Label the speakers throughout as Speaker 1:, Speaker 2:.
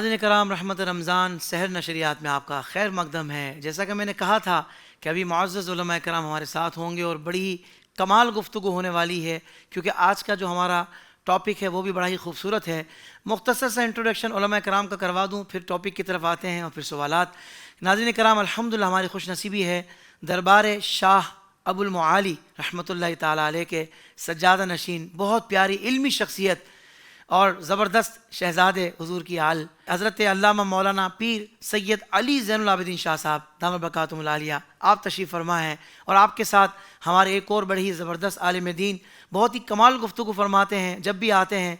Speaker 1: ناظرین کرام، رحمت رمضان سحر نشریات میں آپ کا خیر مقدم ہے۔ جیسا کہ میں نے کہا تھا کہ ابھی معزز علماء کرام ہمارے ساتھ ہوں گے اور بڑی کمال گفتگو ہونے والی ہے، کیونکہ آج کا جو ہمارا ٹاپک ہے وہ بھی بڑا ہی خوبصورت ہے۔ مختصر سا انٹروڈکشن علماء کرام کا کروا دوں، پھر ٹاپک کی طرف آتے ہیں اور پھر سوالات۔ ناظرین کرام، الحمدللہ ہماری خوش نصیبی ہے دربار شاہ ابو المعالی رحمۃ اللہ تعالیٰ علیہ کے سجادہ نشین، بہت پیاری علمی شخصیت اور زبردست شہزادے حضور کی آل حضرت علامہ مولانا پیر سید علی زین العابدین شاہ صاحب دامت برکاتہم العالیہ، آپ تشریف فرما ہیں اور آپ کے ساتھ ہمارے ایک اور بڑی ہی زبردست عالم دین بہت ہی کمال گفتگو فرماتے ہیں، جب بھی آتے ہیں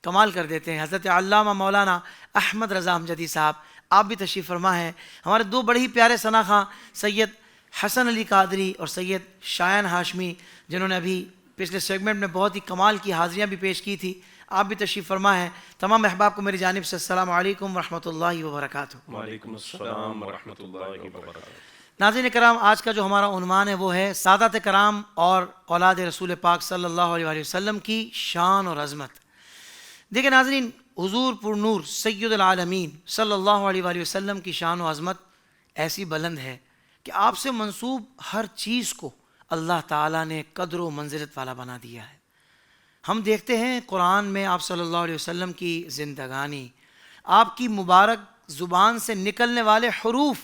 Speaker 1: کمال کر دیتے ہیں، حضرت علامہ مولانا احمد رضا امجدی صاحب، آپ بھی تشریف فرما ہیں۔ ہمارے دو بڑے ہی پیارے ثنا خواں سید حسن علی قادری اور سید شایان ہاشمی، جنہوں نے ابھی پچھلے سیگمنٹ میں بہت ہی کمال کی حاضریاں بھی پیش کی تھی، آپ بھی تشریف فرما ہیں۔ تمام احباب کو میری جانب سے السلام علیکم ورحمۃ اللہ وبرکاتہ۔
Speaker 2: وعلیکم السلام ورحمۃ اللہ وبرکاتہ۔
Speaker 1: ناظرین کرام، آج کا جو ہمارا عنوان ہے وہ ہے سادات کرام اور اولاد رسول پاک صلی اللہ علیہ وسلم کی شان اور عظمت۔ دیکھیں ناظرین، حضور پر نور سید العالمین صلی اللہ علیہ وسلم کی شان و عظمت ایسی بلند ہے کہ آپ سے منسوب ہر چیز کو اللہ تعالیٰ نے قدر و منزلت والا بنا دیا ہے۔ ہم دیکھتے ہیں قرآن میں آپ صلی اللہ علیہ وسلم کی زندگانی، آپ کی مبارک زبان سے نکلنے والے حروف،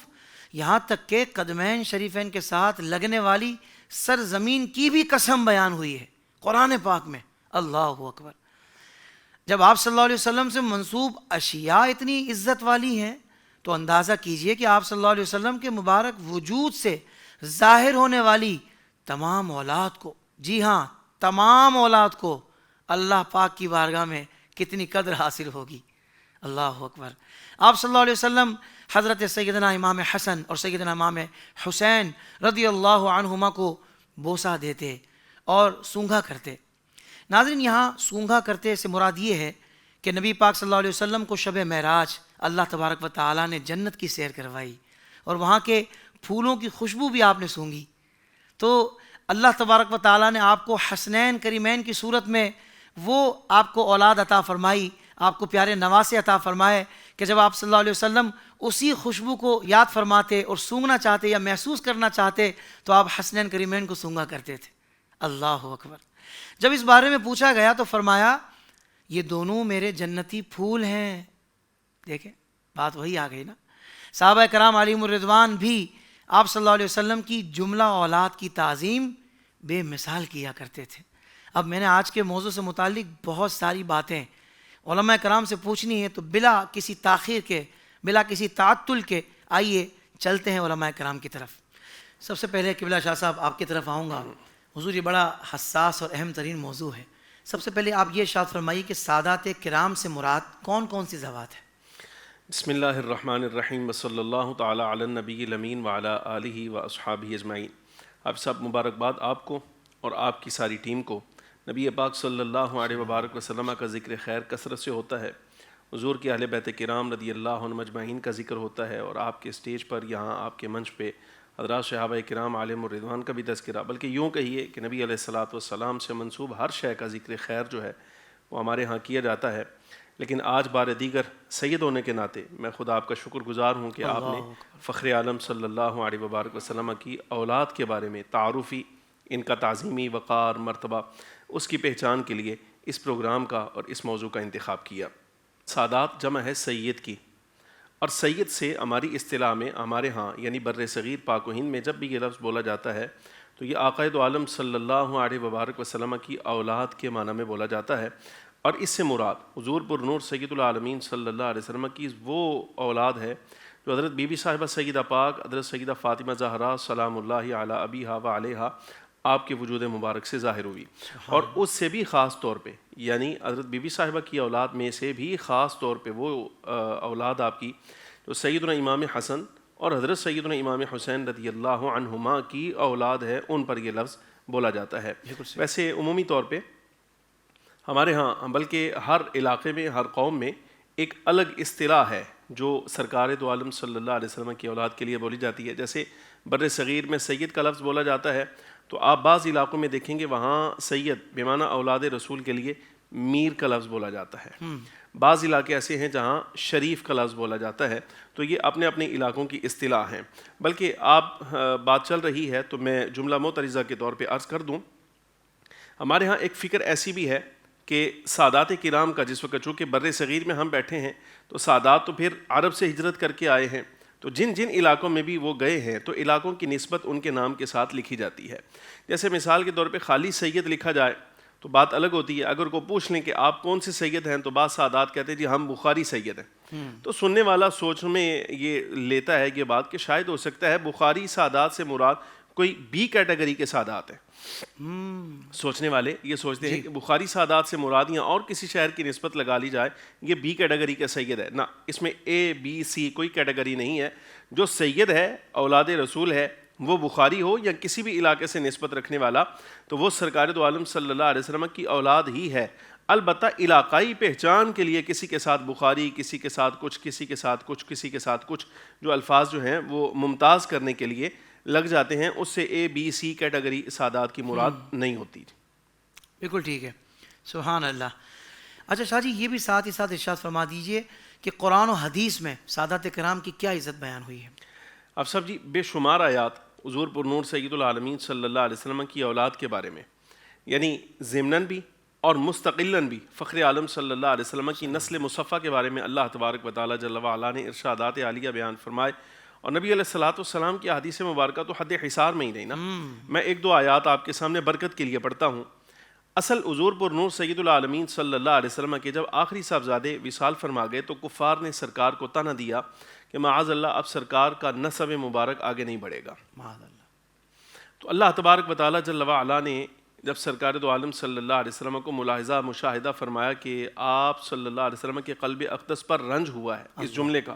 Speaker 1: یہاں تک کہ قدمین شریفین کے ساتھ لگنے والی سرزمین کی بھی قسم بیان ہوئی ہے قرآن پاک میں۔ اللہ اکبر! جب آپ صلی اللہ علیہ وسلم سے منسوب اشیاء اتنی عزت والی ہیں تو اندازہ کیجئے کہ آپ صلی اللہ علیہ وسلم کے مبارک وجود سے ظاہر ہونے والی تمام اولاد کو، جی ہاں تمام اولاد کو، اللہ پاک کی بارگاہ میں کتنی قدر حاصل ہوگی۔ اللہ اکبر! آپ صلی اللہ علیہ وسلم حضرت سیدنا امام حسن اور سیدنا امام حسین رضی اللہ عنہما کو بوسہ دیتے اور سونگھا کرتے۔ ناظرین، یہاں سونگھا کرتے سے مراد یہ ہے کہ نبی پاک صلی اللہ علیہ وسلم کو شب معراج اللہ تبارک و تعالیٰ نے جنت کی سیر کروائی اور وہاں کے پھولوں کی خوشبو بھی آپ نے سونگھی، تو اللہ تبارک و تعالیٰ نے آپ کو حسنین کریمین کی صورت میں وہ آپ کو اولاد عطا فرمائی، آپ کو پیارے نواسے عطا فرمائے کہ جب آپ صلی اللہ علیہ وسلم اسی خوشبو کو یاد فرماتے اور سونگنا چاہتے یا محسوس کرنا چاہتے تو آپ حسنین کریمین کو سونگا کرتے تھے۔ اللہ اکبر! جب اس بارے میں پوچھا گیا تو فرمایا یہ دونوں میرے جنتی پھول ہیں۔ دیکھیں بات وہی آ گئی نا۔ صحابہ کرام علیہم الرضوان بھی آپ صلی اللہ علیہ وسلم کی جملہ اولاد کی تعظیم بے مثال کیا کرتے تھے۔ اب میں نے آج کے موضوع سے متعلق بہت ساری باتیں علماء کرام سے پوچھنی ہے، تو بلا کسی تاخیر کے، بلا کسی تعطل کے آئیے چلتے ہیں علماء کرام کی طرف۔ سب سے پہلے قبلہ شاہ صاحب آپ کی طرف آؤں گا۔ حضور یہ بڑا حساس اور اہم ترین موضوع ہے، سب سے پہلے آپ یہ ارشاد فرمائیے کہ سادات کرام سے مراد کون کون سی ذوات ہیں؟
Speaker 2: بسم اللہ الرحمن الرحیم، وصلی اللہ تعالی علی النبی الامین وعلی آلہ واصحابہ اجمعین۔ آپ سب مبارکباد آپ کو اور آپ کی ساری ٹیم کو۔ نبی پاک صلی اللہ علیہ وبارک وسلم کا ذکر خیر کثرت سے ہوتا ہے، حضور کے اہل بیت کرام رضی اللہ عنہم اجمعین کا ذکر ہوتا ہے، اور آپ کے سٹیج پر یہاں آپ کے منچ پہ حضرات صحابہ کرام علیہم الرضوان کا بھی تذکرہ، بلکہ یوں کہیے کہ نبی علیہ الصلوۃ والسلام سے منسوب ہر شے کا ذکر خیر جو ہے وہ ہمارے ہاں کیا جاتا ہے۔ لیکن آج بار دیگر سید ہونے کے ناطے میں خود آپ کا شکر گزار ہوں کہ آپ نے فخر عالم صلی اللہ علیہ وبارک وسلم کی اولاد کے بارے میں تعارفی، ان کا تعظیمی وقار مرتبہ، اس کی پہچان کے لیے اس پروگرام کا اور اس موضوع کا انتخاب کیا۔ سادات جمع ہے سید کی، اور سید سے ہماری اصطلاح میں ہمارے ہاں یعنی بر صغیر پاک و ہند میں جب بھی یہ لفظ بولا جاتا ہے تو یہ آقا دو عالم صلی اللہ علیہ وبارک وسلم کی اولاد کے معنی میں بولا جاتا ہے، اور اس سے مراد حضور پر نور سید العالمین صلی اللہ علیہ وسلم کی وہ اولاد ہے جو حضرت بی بی صاحبہ سیدہ پاک حضرت سیدہ فاطمہ زہرا سلام اللہ علی ابیہا و علیہا آپ کے وجود مبارک سے ظاہر ہوئی، اور اس سے بھی خاص طور پہ یعنی حضرت بی بی صاحبہ کی اولاد میں سے بھی خاص طور پہ وہ اولاد آپ کی جو سیدنا امام حسن اور حضرت سیدنا امام حسین رضی اللہ عنہما کی اولاد ہے، ان پر یہ لفظ بولا جاتا ہے۔ ویسے عمومی طور پہ ہمارے ہاں بلکہ ہر علاقے میں ہر قوم میں ایک الگ اصطلاح ہے جو سرکار دو عالم صلی اللہ علیہ وسلم کی اولاد کے لیے بولی جاتی ہے۔ جیسے بر صغیر میں سید کا لفظ بولا جاتا ہے، تو آپ بعض علاقوں میں دیکھیں گے وہاں سید بمعنی اولاد رسول کے لیے میر کا لفظ بولا جاتا ہے. بعض علاقے ایسے ہیں جہاں شریف کا لفظ بولا جاتا ہے. تو یہ اپنے اپنے علاقوں کی اصطلاح ہیں. بلکہ آپ بات چل رہی ہے تو میں جملہ معترضہ کے طور پہ عرض کر دوں. ہمارے ہاں ایک فکر ایسی بھی ہے کہ سادات کرام کا جس وقت چونکہ بر صغیر میں ہم بیٹھے ہیں تو سادات تو پھر عرب سے ہجرت کر کے آئے ہیں, تو جن جن علاقوں میں بھی وہ گئے ہیں تو علاقوں کی نسبت ان کے نام کے ساتھ لکھی جاتی ہے. جیسے مثال کے طور پہ خالی سید لکھا جائے تو بات الگ ہوتی ہے. اگر کو پوچھ لیں کہ آپ کون سے سید ہیں تو بعض سادات کہتے ہیں جی ہم بخاری سید ہیں. تو سننے والا سوچ میں یہ لیتا ہے یہ بات کہ شاید ہو سکتا ہے بخاری سادات سے مراد کوئی بی کیٹیگری کے سادات ہیں. سوچنے والے یہ سوچتے ہیں کہ بخاری سادات سے مراد یا اور کسی شہر کی نسبت لگا لی جائے یہ بی کیٹیگری کا سید ہے. نہ, اس میں اے بی سی کوئی کیٹیگری نہیں ہے. جو سید ہے اولاد رسول ہے وہ بخاری ہو یا کسی بھی علاقے سے نسبت رکھنے والا تو وہ سرکار دو عالم صلی اللہ علیہ وسلم کی اولاد ہی ہے. البتہ علاقائی پہچان کے لیے کسی کے ساتھ بخاری, کسی کے ساتھ کچھ, کسی کے ساتھ کچھ, کسی کے ساتھ کچھ, جو الفاظ جو ہیں وہ ممتاز کرنے کے لیے لگ جاتے ہیں. اس سے اے بی سی کیٹیگری سادات کی مراد نہیں ہوتی.
Speaker 1: بالکل ٹھیک ہے, سبحان اللہ. اچھا شاہ جی یہ بھی ساتھ ہی ساتھ ارشاد فرما دیجئے کہ قرآن و حدیث میں سادات کرام کی کیا عزت بیان ہوئی ہے؟
Speaker 2: اب صاحب جی بے شمار آیات حضور پر نور سید العالمین صلی اللہ علیہ وسلم کی اولاد کے بارے میں, یعنی ضمناً بھی اور مستقلاً بھی فخر عالم صلی اللہ علیہ وسلم کی نسل مصطفیٰ کے بارے میں اللہ تبارک و تعالیٰ جل وعلا نے ارشادات عالیہ بیان فرمائے. اور نبی علیہ الصلوۃ والسلام کی احادیث مبارکہ تو حد حصار میں ہی نہیں نا. میں ایک دو آیات آپ کے سامنے برکت کے لیے پڑھتا ہوں. اصل حضور پر نور سید العالمین صلی اللہ علیہ وسلم کے جب آخری صاحبزادے وصال فرما گئے تو کفار نے سرکار کو طعنہ دیا کہ معاذ اللہ اب سرکار کا نسب مبارک آگے نہیں بڑھے گا.
Speaker 1: معاذ اللہ.
Speaker 2: تو اللہ تبارک و تعالیٰ جل وعلا نے جب سرکار دو عالم صلی اللہ علیہ وسلم کو ملاحظہ مشاہدہ فرمایا کہ آپ صلی اللہ علیہ وسلم کے قلب اقدس پر رنج ہوا ہے اس جملے کا,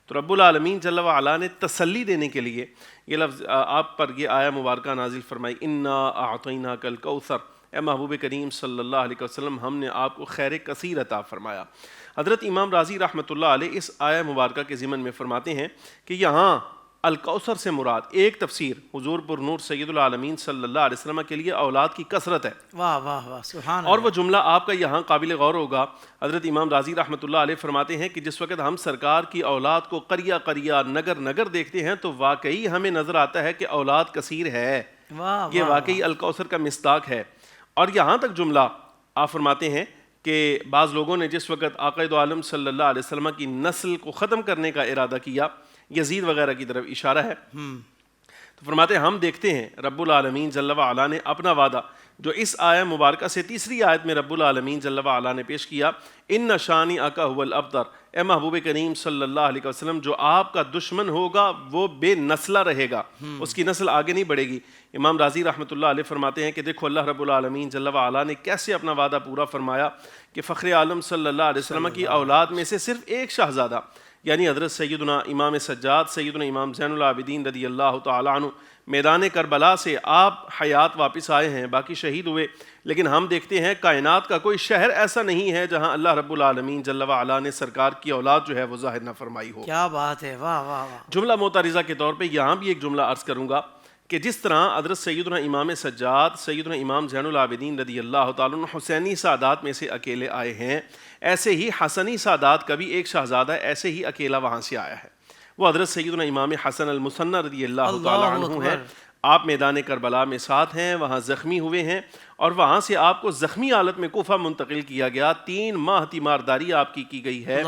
Speaker 2: تو رب العالمین جل وعلا نے تسلی دینے کے لیے یہ لفظ آپ پر یہ آیہ مبارکہ نازل فرمائی, انا اعطیناک الکوثر, اے محبوب کریم صلی اللہ علیہ وسلم ہم نے آپ کو خیر کثیر عطا فرمایا. حضرت امام رازی رحمۃ اللہ علیہ اس آیہ مبارکہ کے ضمن میں فرماتے ہیں کہ یہاں الکوثر سے مراد ایک تفسیر حضور پر نور سید العالمین صلی اللہ علیہ وسلم کے لیے اولاد کی کثرت ہے.
Speaker 1: واہ واہ واہ, سبحان اللہ.
Speaker 2: اور وہ جملہ آپ کا یہاں قابل غور ہوگا. حضرت امام رازی رحمۃ اللہ علیہ فرماتے ہیں کہ جس وقت ہم سرکار کی اولاد کو قریہ قریہ نگر نگر دیکھتے ہیں تو واقعی ہمیں نظر آتا ہے کہ اولاد کثیر ہے. یہ واقعی الکوثر کا مصداق ہے. اور یہاں تک جملہ آپ فرماتے ہیں کہ بعض لوگوں نے جس وقت آقا دو عالم صلی اللہ علیہ وسلم کی نسل کو ختم کرنے کا ارادہ کیا, یزید وغیرہ کی طرف اشارہ ہے, تو فرماتے ہیں ہم دیکھتے ہیں رب العالمین جل وعلا نے اپنا وعدہ جو اس آیہ مبارکہ سے تیسری آیت میں رب العالمین جل وعلا نے پیش کیا, ان شانئک ھو الابتر, اے محبوب کریم صلی اللہ علیہ وسلم جو آپ کا دشمن ہوگا وہ بے نسلہ رہے گا, اس کی نسل آگے نہیں بڑھے گی. امام رازی رحمۃ اللہ علیہ فرماتے ہیں کہ دیکھو اللہ رب العالمین جل وعلا نے کیسے اپنا وعدہ پورا فرمایا کہ فخر عالم صلی اللہ علیہ وسلم کی اولاد میں سے صرف ایک شہزادہ یعنی حضرت سیدنا امام سجاد سیدنا امام زین العابدین رضی اللہ تعالیٰ عنہ میدان کربلا سے آپ حیات واپس آئے ہیں, باقی شہید ہوئے. لیکن ہم دیکھتے ہیں کائنات کا کوئی شہر ایسا نہیں ہے جہاں اللہ رب العالمین جل وعلا نے سرکار کی اولاد جو ہے وہ ظاہر نہ فرمائی ہو.
Speaker 1: کیا بات ہے, واہ واہ واہ.
Speaker 2: جملہ معترضہ کے طور پہ یہاں بھی ایک جملہ عرض کروں گا کہ جس طرح حضرت سیدنا امام سجاد سیدنا امام زین العابدین رضی اللہ تعالیٰ عنہ حسینی سادات میں سے اکیلے آئے ہیں, ایسے ہی حسنی سادات کا بھی ایک شہزادہ ایسے ہی اکیلا وہاں سے آیا ہے. وہ حضرت سیدنا امام حسن المثنی رضی اللہ تعالیٰ عنہ ہیں. آپ میدان کربلا میں ساتھ ہیں, وہاں زخمی ہوئے ہیں اور وہاں سے آپ کو زخمی حالت میں کوفہ منتقل کیا گیا. 3 ماہ تیمارداری آپ کی گئی ہے,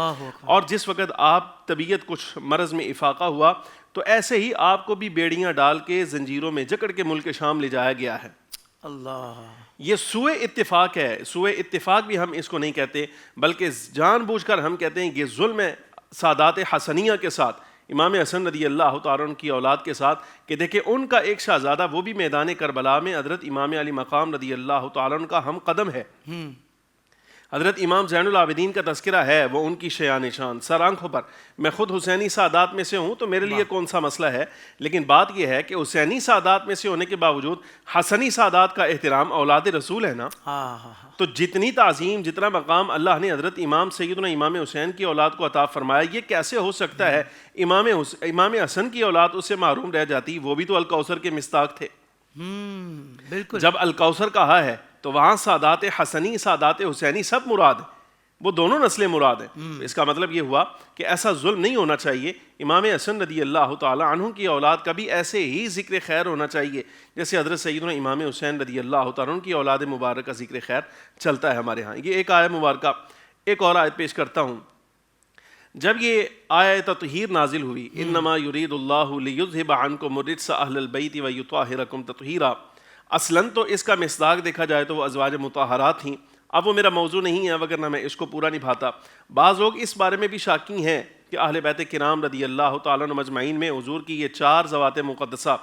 Speaker 2: اور جس وقت آپ طبیعت کچھ مرض میں افاقہ ہوا تو ایسے ہی آپ کو بھی بیڑیاں ڈال کے زنجیروں میں جکڑ کے ملک شام لے جایا گیا ہے.
Speaker 1: اللہ, یہ
Speaker 2: سوء اتفاق ہے. سوء اتفاق بھی ہم اس کو نہیں کہتے بلکہ جان بوجھ کر ہم کہتے ہیں یہ ظلم ہے سادات حسنیہ کے ساتھ, امام حسن رضی اللہ تعالیٰ عنہ کی اولاد کے ساتھ, کہ دیکھیں ان کا ایک شہزادہ وہ بھی میدان کربلا میں حضرت امام علی مقام رضی اللہ تعالیٰ عنہ کا ہم قدم ہے. حضرت امام زین العابدین کا تذکرہ ہے, وہ ان کی شیان شان سر آنکھوں پر. میں خود حسینی سادات میں سے ہوں تو میرے لیے کون سا مسئلہ ہے, لیکن بات یہ ہے کہ حسینی سادات میں سے ہونے کے باوجود حسنی سادات کا احترام اولاد رسول ہے نا. تو جتنی تعظیم جتنا مقام اللہ نے حضرت امام سیدنا امام حسین کی اولاد کو عطا فرمایا, یہ کیسے ہو سکتا ہے امام حسن کی اولاد اس سے محروم رہ جاتی؟ وہ بھی تو الکوثر کے مصداق تھے.
Speaker 1: بالکل.
Speaker 2: جب الکوثر کہا ہے تو وہاں سادات حسنی سادات حسینی سب مراد ہیں، وہ دونوں نسلیں مراد ہیں۔ اس کا مطلب یہ ہوا کہ ایسا ظلم نہیں ہونا چاہیے۔ امام حسن رضی اللہ تعالیٰ عنہ کی اولاد کا بھی ایسے ہی ذکر خیر ہونا چاہیے جیسے حضرت سیدنا امام حسین رضی اللہ تعالیٰ عنہ کی اولاد مبارک کا ذکر خیر چلتا ہے ہمارے ہاں۔ یہ ایک آیت مبارکہ، ایک اور آیت پیش کرتا ہوں۔ جب یہ آیت تطہیر نازل ہوئی، انما یرید اللہ لیذھب عنکم الرجس اہل البیت ویطہرکم تطہیرا، اصلاً تو اس کا مصداق دیکھا جائے تو وہ ازواج مطہرات تھیں۔ اب وہ میرا موضوع نہیں ہے وگرنہ میں اس کو پورا نبھاتا۔ بعض لوگ اس بارے میں بھی شاکی ہیں کہ اہل بیت کرام رضی اللہ تعالیٰ عنہ مجمعین میں حضور کی یہ 4 ذوات مقدسہ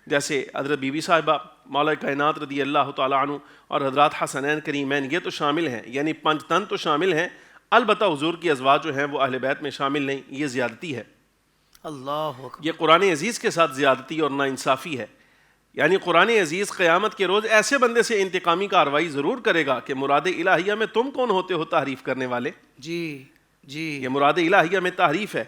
Speaker 2: جیسے حضرت بی بی صاحبہ مولا کائنات رضی اللہ تعالیٰ عنہ اور حضرات حسنین کریمین یہ تو شامل ہیں، یعنی 5 تن تو شامل ہیں، البتہ حضور کی ازواج جو ہیں وہ اہل بیت میں شامل نہیں، یہ زیادتی ہے۔
Speaker 1: اللہ اکبر،
Speaker 2: یہ قرآن عزیز کے ساتھ زیادتی اور ناانصافی ہے۔ یعنی قرآن عزیز قیامت کے روز ایسے بندے سے انتقامی کارروائی ضرور کرے گا کہ مراد الہیہ میں تم کون ہوتے ہو تحریف کرنے والے؟
Speaker 1: جی جی،
Speaker 2: یہ مراد الہیہ میں تحریف ہے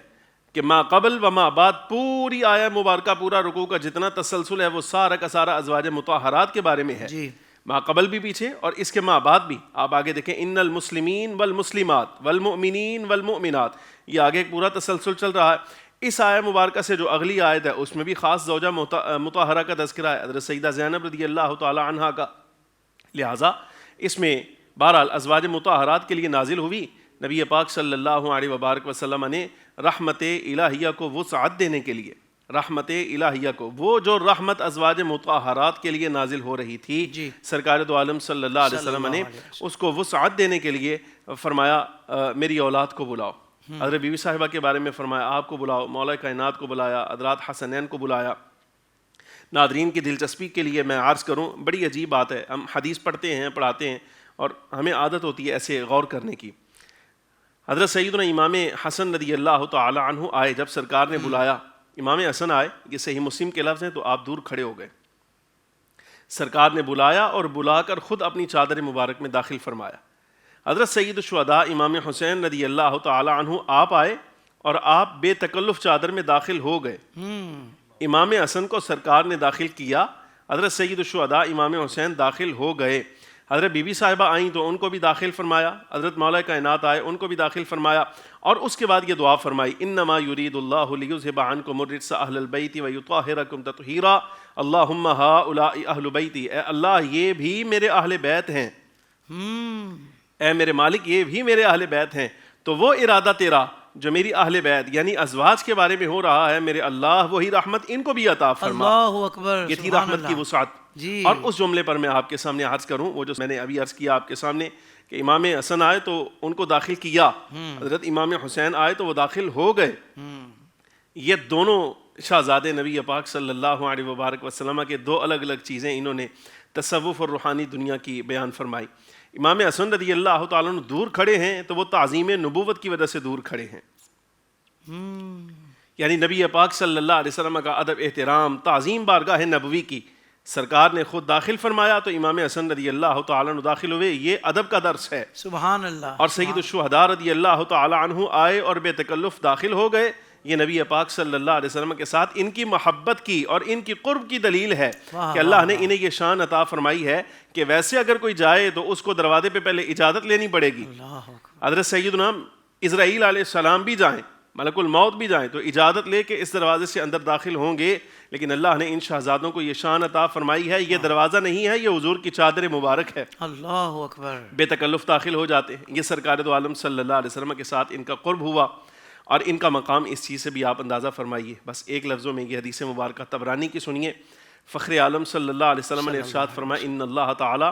Speaker 2: کہ ما قبل و ما بعد پوری آیہ مبارکہ، پورا رکوع کا جتنا تسلسل ہے وہ سارا کا سارا ازواج مطہرات کے بارے میں ہے۔
Speaker 1: جی،
Speaker 2: ما قبل بھی پیچھے اور اس کے ما بعد بھی۔ آپ آگے دیکھیں، ان المسلمین والمسلمات والمؤمنین والمؤمنات، یہ آگے ایک پورا تسلسل چل رہا ہے۔ اس آیہ مبارکہ سے جو اگلی آیت ہے اس میں بھی خاص زوجہ مطہرہ کا تذکرہ ہے، حضرت سیدہ زینب رضی اللہ تعالی عنہا کا۔ لہٰذا اس میں بہرحال ازواج مطہرات کے لیے نازل ہوئی۔ نبی پاک صلی اللہ علیہ وبارک وسلم نے رحمت الہیہ کو وسعت دینے کے لیے، رحمت الہیہ کو، وہ جو رحمت ازواج مطہرات کے لیے نازل ہو رہی تھی،
Speaker 1: جی،
Speaker 2: سرکار دو عالم صلی اللہ علیہ وسلم نے اس کو وسعت دینے کے لیے فرمایا میری اولاد کو بلاؤ۔ حضرت بی بی صاحبہ کے بارے میں فرمایا آپ کو بلاؤ، مولا کائنات کو بلایا، حضرات حسنین کو بلایا۔ ناظرین کی دلچسپی کے لیے میں عرض کروں، بڑی عجیب بات ہے، ہم حدیث پڑھتے ہیں، پڑھاتے ہیں اور ہمیں عادت ہوتی ہے ایسے غور کرنے کی۔ حضرت سیدنا امام حسن رضی اللہ تعالی عنہ آئے، جب سرکار نے بلایا، امام حسن آئے، یہ صحیح مسلم کے لفظ ہیں، تو آپ دور کھڑے ہو گئے۔ سرکار نے بلایا اور بلا کر خود اپنی چادر مبارک میں داخل فرمایا۔ حضرت سید الشہداء امام حسین رضی اللہ تعالی عنہ آپ آئے اور آپ بے تکلف چادر میں داخل ہو گئے۔ امام حسن کو سرکار نے داخل کیا، حضرت سید الشہداء امام حسین داخل ہو گئے۔ حضرت بی بی صاحبہ آئیں تو ان کو بھی داخل فرمایا، حضرت مولا کائنات آئے ان کو بھی داخل فرمایا، اور اس کے بعد یہ دعا فرمائی، انما یرید اللہ لیذھب عنکم الرجس اہل البیت ویطہرکم تطہیرا، اللہم ہؤلاء اہل بیتی، اے اللہ یہ بھی میرے اہل بیت ہیں، اے میرے مالک یہ بھی میرے اہل بیت ہیں۔ تو وہ ارادہ تیرا جو میری اہل بیت یعنی ازواج کے بارے میں ہو رہا ہے، میرے اللہ وہی رحمت ان کو بھی عطا فرما۔
Speaker 1: اللہ اکبر،
Speaker 2: یہ تھی رحمت کی وسعت۔
Speaker 1: جی،
Speaker 2: اور اس جملے پر میں آپ کے سامنے عرض کروں، وہ جو میں نے ابھی عرض کیا آپ کے سامنے کہ امام حسن آئے تو ان کو داخل کیا، حضرت امام حسین آئے تو وہ داخل ہو گئے۔ یہ دونوں شہزادے نبی پاک صلی اللہ علیہ وبارک وسلم کے 2 الگ الگ چیزیں انہوں نے تصوف اور روحانی دنیا کی بیان فرمائی۔ امام حسن رضی اللہ تعالیٰ عنہ دور کھڑے ہیں تو وہ تعظیم نبوت کی وجہ سے دور کھڑے ہیں، یعنی نبی پاک صلی اللہ علیہ وسلم کا ادب احترام، تعظیم بارگاہ نبوی کی سرکار نے خود داخل فرمایا تو امام حسن رضی اللہ تعالیٰ عنہ داخل ہوئے، یہ ادب کا درس ہے۔
Speaker 1: سبحان اللہ۔
Speaker 2: اور سید الشہداء رضی اللہ تعالیٰ عنہ آئے اور بے تکلف داخل ہو گئے، یہ نبی پاک صلی اللہ علیہ وسلم کے ساتھ ان کی محبت کی اور ان کی قرب کی دلیل ہے کہ اللہ نے انہیں یہ شان عطا فرمائی ہے کہ ویسے اگر کوئی جائے تو اس کو دروازے پہ پہلے اجازت لینی پڑے گی۔ حضرت سیدنا اسرائیل علیہ السلام بھی جائیں، ملک الموت بھی جائیں تو اجازت لے کے اس دروازے سے اندر داخل ہوں گے، لیکن اللہ نے ان شہزادوں کو یہ شان عطا فرمائی ہے، یہ دروازہ نہیں ہے، یہ حضور کی چادر مبارک ہے،
Speaker 1: اللہ اکبر،
Speaker 2: بے تکلف داخل ہو جاتے ہیں۔ یہ سرکار دو عالم صلی اللہ علیہ وسلم کے ساتھ ان کا قرب ہوا اور ان کا مقام، اس چیز سے بھی آپ اندازہ فرمائیے۔ بس ایک لفظوں میں یہ حدیث مبارکہ طبرانی کی سنیے۔ فخر عالم صلی اللہ علیہ وسلم نے ارشاد فرمایا، ان اللہ تعالی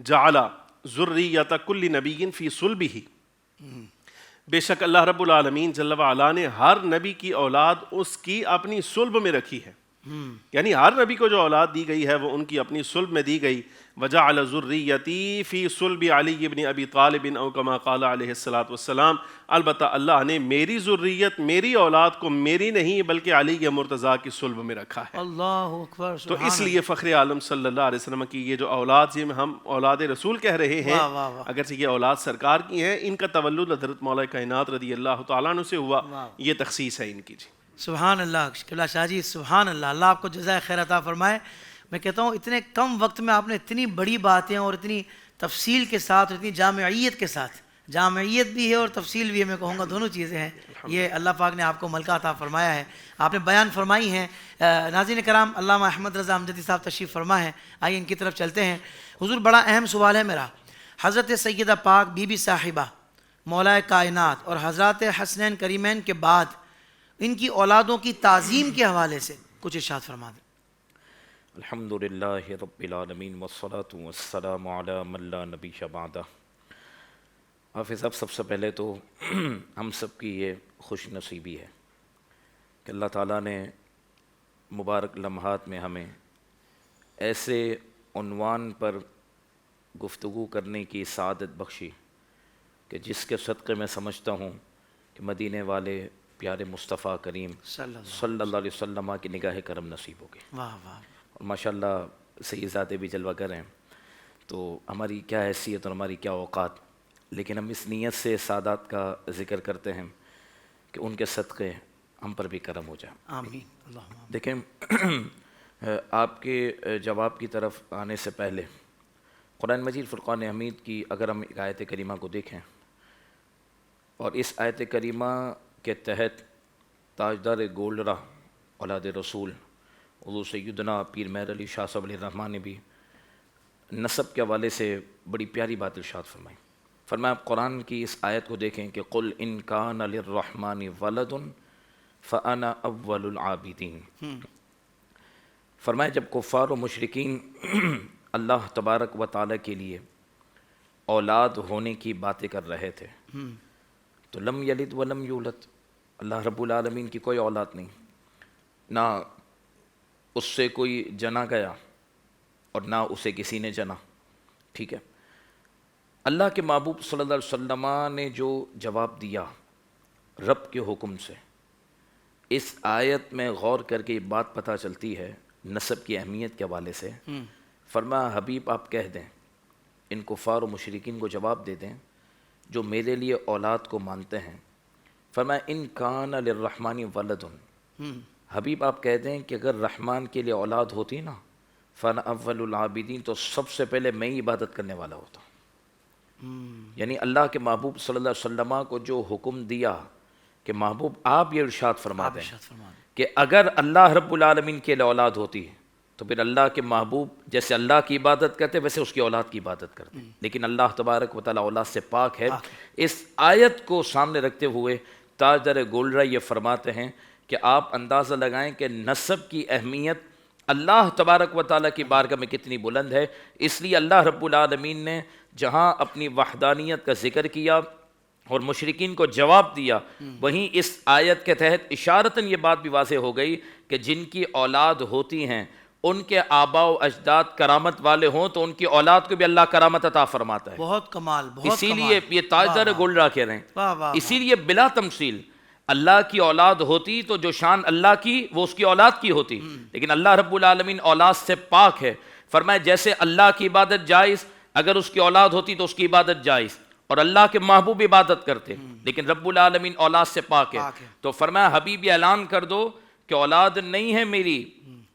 Speaker 2: جعل ذریۃ کل نبی فی صلبہ، بے شک اللہ رب العالمین جل وعلا نے ہر نبی کی اولاد اس کی اپنی صلب میں رکھی ہے، یعنی ہر نبی کو جو اولاد دی گئی ہے وہ ان کی اپنی صلب میں دی گئی۔ وجعل ذریتی فی صلب علی بن ابی طالب او کما قال علیہ الصلوۃ والسلام، البتہ اللہ نے میری ذریت، میری اولاد کو میری نہیں بلکہ علی مرتضیٰ کی صلب میں رکھا ہے۔
Speaker 1: اللہ اکبر،
Speaker 2: تو اس لیے فخر عالم صلی اللہ علیہ وسلم کی یہ جو اولاد جن ہم اولاد رسول کہہ رہے ہیں، اگرچہ یہ اولاد سرکار کی ہیں، ان کا تولد حضرت مولا کائنات رضی اللہ تعالیٰ عنہ سے ہوا، یہ تخصیص ہے ان کی۔ جی
Speaker 1: سبحان اللہ، قبلہ شاہ جی سبحان اللہ، اللہ آپ کو جزائے خیر عطا فرمائے۔ میں کہتا ہوں اتنے کم وقت میں آپ نے اتنی بڑی باتیں اور اتنی تفصیل کے ساتھ اور اتنی جامعیت کے ساتھ، جامعیت بھی ہے اور تفصیل بھی ہے، میں کہوں گا دونوں چیزیں ہیں، یہ اللہ پاک نے آپ کو ملکہ عطا فرمایا ہے، آپ نے بیان فرمائی ہیں۔ ناظرین کرام، علامہ احمد رضا امجدی صاحب تشریف فرما ہے، آئیے ان کی طرف چلتے ہیں۔ حضور بڑا اہم سوال ہے میرا، حضرت سیدہ پاک بی بی صاحبہ مولا کائنات اور حضرات حسنین کریمین کے بعد ان کی اولادوں کی تعظیم کے حوالے سے کچھ ارشاد فرما دیں۔
Speaker 3: الحمدللہ رب العالمین والصلاة والسلام علی من لا نبی بعدہ۔ حافظ صاحب، سب سے پہلے تو ہم سب کی یہ خوش نصیبی ہے کہ اللہ تعالیٰ نے مبارک لمحات میں ہمیں ایسے عنوان پر گفتگو کرنے کی سعادت بخشی کہ جس کے صدقے میں سمجھتا ہوں کہ مدینے والے پیارے مصطفیٰ کریم صلی اللہ علیہ وسلم کی نگاہ کرم نصیب ہو گئی۔
Speaker 1: واہ واہ،
Speaker 3: اور ماشاءاللہ سید ذاتے بھی جلوہ گر ہیں، تو ہماری کیا حیثیت اور ہماری کیا اوقات، لیکن ہم اس نیت سے سادات کا ذکر کرتے ہیں کہ ان کے صدقے ہم پر بھی کرم ہو جائے۔
Speaker 1: آمین، اللہم آمین۔
Speaker 3: دیکھیں، آپ کے جواب کی طرف آنے سے پہلے قرآن مجید فرقان حمید کی اگر ہم ایک آیت کریمہ کو دیکھیں، اور اس آیت کریمہ کے تحت تاجدار گولڈرا اولاد رسول حضور سیدنا پیر مہر علی شاہ صاحب علیہ الرحمٰن نے بھی نسب کے حوالے سے بڑی پیاری بات ارشاد فرمائی۔ فرمایا آپ قرآن کی اس آیت کو دیکھیں کہ قل ان کان للرحمن ولد فانا اول العابدین۔ فرمایا جب کفار و مشرکین اللہ تبارک و تعالیٰ کے لیے اولاد ہونے کی باتیں کر رہے تھے تو لم یلد ولم یولد، اللہ رب العالمین کی کوئی اولاد نہیں، نہ اس سے کوئی جنا گیا اور نہ اسے کسی نے جنا، ٹھیک ہے۔ اللہ کے محبوب صلی اللہ علیہ وسلم نے جو جواب دیا رب کے حکم سے، اس آیت میں غور کر کے یہ بات پتہ چلتی ہے نسب کی اہمیت کے حوالے سے۔ فرمایا حبیب آپ کہہ دیں، ان کفار و مشرکین کو جواب دے دیں جو میرے لیے اولاد کو مانتے ہیں۔ فرمایا ان کان للرحمن ولد، حبیب آپ کہہ دیں کہ اگر رحمان کے لیے اولاد ہوتی نا فانا اول العابدین، تو سب سے پہلے میں ہی عبادت کرنے والا ہوتا۔ یعنی اللہ کے محبوب صلی اللہ علیہ وسلم کو جو حکم دیا کہ محبوب آپ یہ ارشاد فرما دیں کہ اگر اللہ رب العالمین کے لیے اولاد ہوتی تو پھر اللہ کے محبوب جیسے اللہ کی عبادت کرتے ویسے اس کی اولاد کی عبادت کرتے، لیکن اللہ تبارک و تعالیٰ اولاد سے پاک ہے۔ اس آیت کو سامنے رکھتے ہوئے تاجدار گولڈرا یہ فرماتے ہیں کہ آپ اندازہ لگائیں کہ نسب کی اہمیت اللہ تبارک و تعالیٰ کی بارگاہ میں کتنی بلند ہے۔ اس لیے اللہ رب العالمین نے جہاں اپنی وحدانیت کا ذکر کیا اور مشرکین کو جواب دیا، وہیں اس آیت کے تحت اشارتاً یہ بات بھی واضح ہو گئی کہ جن کی اولاد ہوتی ہیں ان کے آباء و اجداد کرامت والے ہوں تو ان کی اولاد کو بھی اللہ کرامت عطا فرماتا ہے۔
Speaker 1: بہت کمال، بہت
Speaker 3: اسی لیے یہ تاجدار گولڈرا کہہ رہے ہیں، اسی لیے بلا تمثیل اللہ کی اولاد ہوتی تو جو شان اللہ کی وہ اس کی اولاد کی ہوتی، لیکن اللہ رب العالمین اولاد سے پاک ہے۔ فرمایا جیسے اللہ کی عبادت جائز، اگر اس کی اولاد ہوتی تو اس کی عبادت جائز، اور اللہ کے محبوب عبادت کرتے، لیکن رب العالمین اولاد سے پاک ہے۔ تو فرمایا حبیب یہ اعلان کر دو کہ اولاد نہیں ہے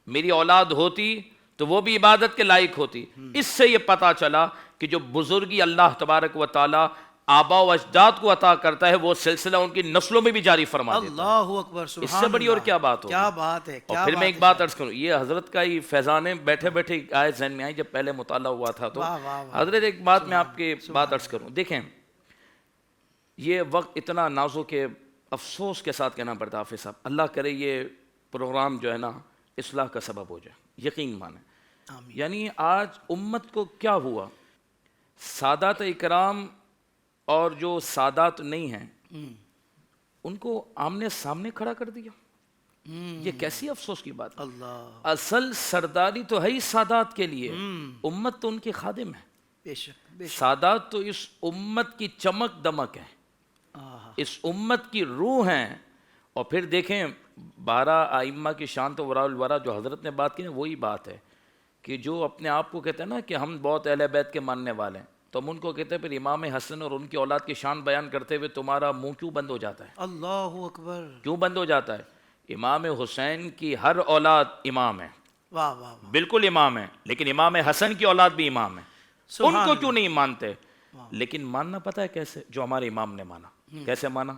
Speaker 3: میری اولاد ہوتی تو وہ بھی عبادت کے لائق ہوتی۔ اس سے یہ پتہ چلا کہ جو بزرگی اللہ تبارک و تعالیٰ آباء و اجداد کو عطا کرتا ہے وہ سلسلہ ان کی نسلوں میں بھی جاری فرما دیتا ہے۔
Speaker 1: اللہ اکبر، سبحان
Speaker 3: اس سے بڑی اور کیا بات ہو؟
Speaker 1: کیا بات ہے۔
Speaker 3: اور پھر میں ایک بات عرض کروں، یہ حضرت کا ہی فیضان بیٹھے بیٹھے آئے ذہن میں آئی جب پہلے مطالعہ ہوا تھا تو حضرت ایک بات میں آپ کے بات عرض کروں۔ دیکھیں یہ وقت اتنا نازک کے افسوس کے ساتھ کہنا پڑتا حافظ صاحب، اللہ کرے یہ پروگرام جو ہے نا اصلاح کا سبب ہو جائے، یقین مانیں۔ یعنی آج امت کو کیا ہوا، سادات اکرام اور جو سادات نہیں ہیں ان کو آمنے سامنے کھڑا کر دیا، یہ کیسی افسوس کی بات ہے۔ اصل سرداری تو ہے ہی سادات کے لیے، امت تو ان کی خادم ہے۔ سادات تو اس امت کی چمک دمک ہے، اس امت کی روح ہیں۔ اور پھر دیکھیں 12 ائمہ کی شان تو وراء الورا جو حضرت نے بات کی نا وہی بات ہے کہ جو اپنے آپ کو کہتے ہیں نا کہ ہم بہت اہل بیت کے ماننے والے ہیں، تو ہم ان کو کہتے ہیں پھر امام حسن اور ان کی اولاد کی شان بیان کرتے ہوئے تمہارا منہ کیوں بند ہو جاتا ہے؟
Speaker 1: اللہ اکبر،
Speaker 3: کیوں بند ہو جاتا ہے؟ امام حسین کی ہر اولاد امام ہے،
Speaker 1: واہ واہ واہ
Speaker 3: بالکل امام ہیں، لیکن امام حسن کی اولاد بھی امام ہیں،
Speaker 1: سبحان
Speaker 3: ان کو
Speaker 1: اللہ۔
Speaker 3: کیوں نہیں مانتے؟ لیکن ماننا پتہ ہے کیسے؟ جو ہمارے امام نے مانا، کیسے مانا؟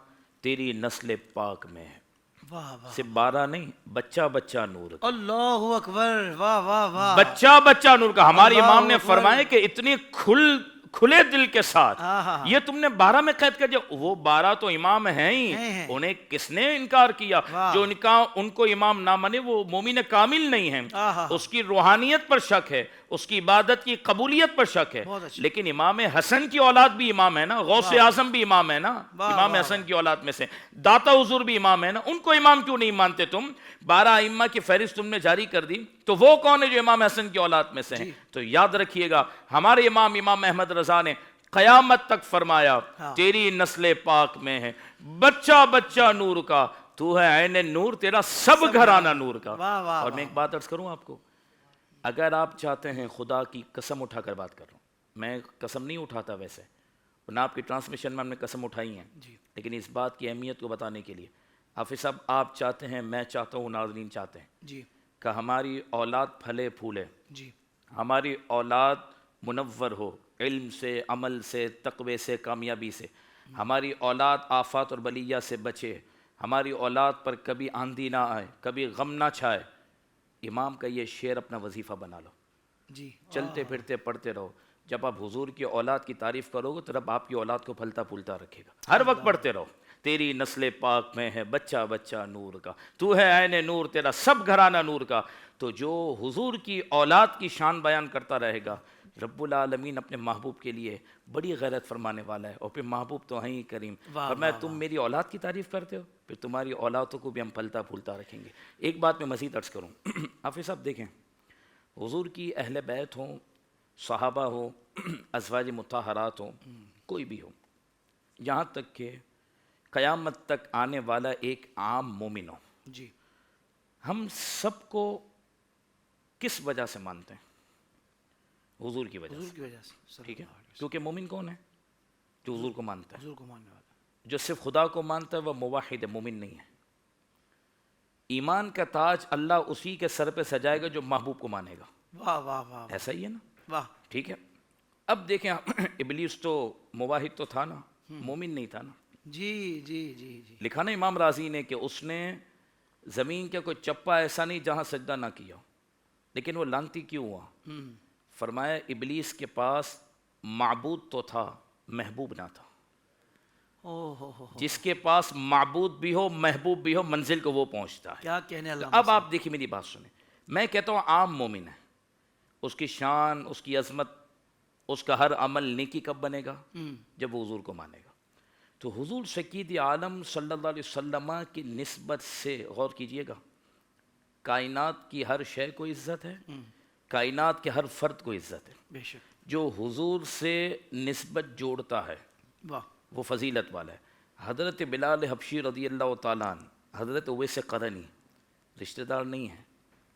Speaker 3: تیری نسل پاک میں ہے،
Speaker 1: واہ واہ
Speaker 3: صرف 12 نہیں، بچہ بچہ نور کا،
Speaker 1: اللہ اکبر، واہ واہ واہ،
Speaker 3: بچہ بچہ نور کا۔ ہمارے
Speaker 1: اللہ
Speaker 3: امام نے
Speaker 1: اکبر۔
Speaker 3: فرمایا کہ اتنی کھلے دل کے ساتھ
Speaker 1: آہا۔
Speaker 3: یہ تم نے 12 میں قید کر دیا، وہ 12 تو امام ہیں ہی،
Speaker 1: ہیں۔
Speaker 3: انہیں کس نے انکار کیا؟
Speaker 1: واہ۔
Speaker 3: جو ان کو امام نہ مانے وہ مومن کامل نہیں ہے،
Speaker 1: آہا۔
Speaker 3: اس کی روحانیت پر شک ہے، اس کی عبادت کی قبولیت پر شک ہے۔
Speaker 1: بہت اچھا۔
Speaker 3: لیکن امام حسن کی اولاد بھی امام ہے نا، غوث اعظم بھی امام ہے نا،
Speaker 1: واہ،
Speaker 3: امام
Speaker 1: واہ،
Speaker 3: حسن کی اولاد میں سے داتا حضور بھی امام ہے نا، ان کو امام کیوں نہیں مانتے تم؟ 12 ائمہ کی فہرست تم نے جاری کر دی، تو وہ کون ہے جو امام حسن کی اولاد میں سے ہیں؟ تو یاد رکھیے گا، ہمارے امام احمد رضا نے قیامت تک فرمایا تیری نسل پاک میں ہے، بچہ بچہ نور کا، تو ہے عین نور، تیرا سب گھرانہ نور کا۔
Speaker 1: واہ واہ
Speaker 3: اور میں ایک بات عرض کروں آپ کو، اگر آپ چاہتے ہیں، خدا کی قسم اٹھا کر بات کر رہا ہوں، میں قسم نہیں اٹھاتا ویسے، نہ آپ کی ٹرانسمیشن میں ہم نے قسم اٹھائی ہیں، لیکن اس بات کی اہمیت کو بتانے کے لیے، حافظ صاحب آپ چاہتے ہیں، میں چاہتا ہوں، ناظرین چاہتے ہیں
Speaker 1: جی
Speaker 3: کہ ہماری اولاد پھلے پھولے،
Speaker 1: جی
Speaker 3: ہماری اولاد منور ہو، علم سے، عمل سے، تقوی سے، کامیابی سے، ہماری اولاد آفات اور بلیہ سے بچے، ہماری اولاد پر کبھی آندھی نہ آئے، کبھی غم نہ چھائے۔ امام کا یہ شعر اپنا وظیفہ بنا لو،
Speaker 1: جی
Speaker 3: چلتے پھرتے پڑھتے رہو، جب آپ حضور کی اولاد کی تعریف کرو گے تو رب آپ کی اولاد کو پھلتا پھولتا رکھے گا، ہر وقت پڑھتے رہو، تیری نسل پاک میں ہے بچہ بچہ نور کا، تو ہے عین نور، تیرا سب گھرانہ نور کا۔ تو جو حضور کی اولاد کی شان بیان کرتا رہے گا، رب العالمین اپنے محبوب کے لیے بڑی غیرت فرمانے والا ہے، اور پھر محبوب تو ہیں ہی کریم، فرمایا تم میری اولاد کی تعریف کرتے ہو، پھر تمہاری اولادوں کو بھی ہم پھلتا پھولتا رکھیں گے۔ ایک بات میں مزید عرض کروں، حافظ صاحب دیکھیں، حضور کی اہل بیت ہوں، صحابہ ہوں، ازواج مطہرات ہوں، کوئی بھی ہو، یہاں تک کہ قیامت تک آنے والا ایک عام مومن ہو،
Speaker 1: جی
Speaker 3: ہم سب کو کس وجہ سے مانتے ہیں؟ حضور کی وجہ
Speaker 1: حضور
Speaker 3: سے،
Speaker 1: کی وجہ سے،
Speaker 3: ٹھیک ہے؟ کیونکہ مومن کون ہے؟ جو حضور کو مانتا ہے،
Speaker 1: حضور کو ماننے والا،
Speaker 3: جو صرف خدا کو مانتا ہے وہ موحد ہے، مومن نہیں ہے۔ ایمان کا تاج اللہ اسی کے سر پہ سجائے گا جو محبوب کو مانے گا،
Speaker 1: واہ واہ واہ
Speaker 3: ایسا ہی ہے نا؟
Speaker 1: واہ،
Speaker 3: ٹھیک ہے، اب دیکھیں ابلیس تو موحد تو تھا نا، مومن نہیں تھا نا،
Speaker 1: جی جی جی جی،
Speaker 3: لکھا نا امام رازی نے کہ اس نے زمین کا کوئی چپا ایسا نہیں جہاں سجدہ نہ کیا، لیکن وہ لانتی کیوں ہوا؟ فرمایا ابلیس کے پاس معبود تو تھا، محبوب نہ تھا،
Speaker 1: او ہو،
Speaker 3: جس کے پاس معبود بھی ہو محبوب بھی ہو منزل کو وہ پہنچتا ہے۔
Speaker 1: کیا کہنے اللہ،
Speaker 3: اب آپ دیکھیں میری بات سنیں، میں کہتا ہوں عام مومن ہے، اس کی شان، اس کی عظمت، اس کا ہر عمل نیکی کب بنے گا؟ جب وہ حضور کو مانے گا۔ تو حضور سید عالم صلی اللہ علیہ وسلم کی نسبت سے غور کیجئے گا، کائنات کی ہر شے کو عزت ہے، کائنات کے ہر فرد کو عزت ہے،
Speaker 1: بے شک،
Speaker 3: جو حضور سے نسبت جوڑتا ہے
Speaker 1: واہ،
Speaker 3: وہ فضیلت والا ہے۔ حضرت بلال حبشی رضی اللہ تعالیٰ عنہ، حضرت اویس قرنی رشتہ دار نہیں ہیں،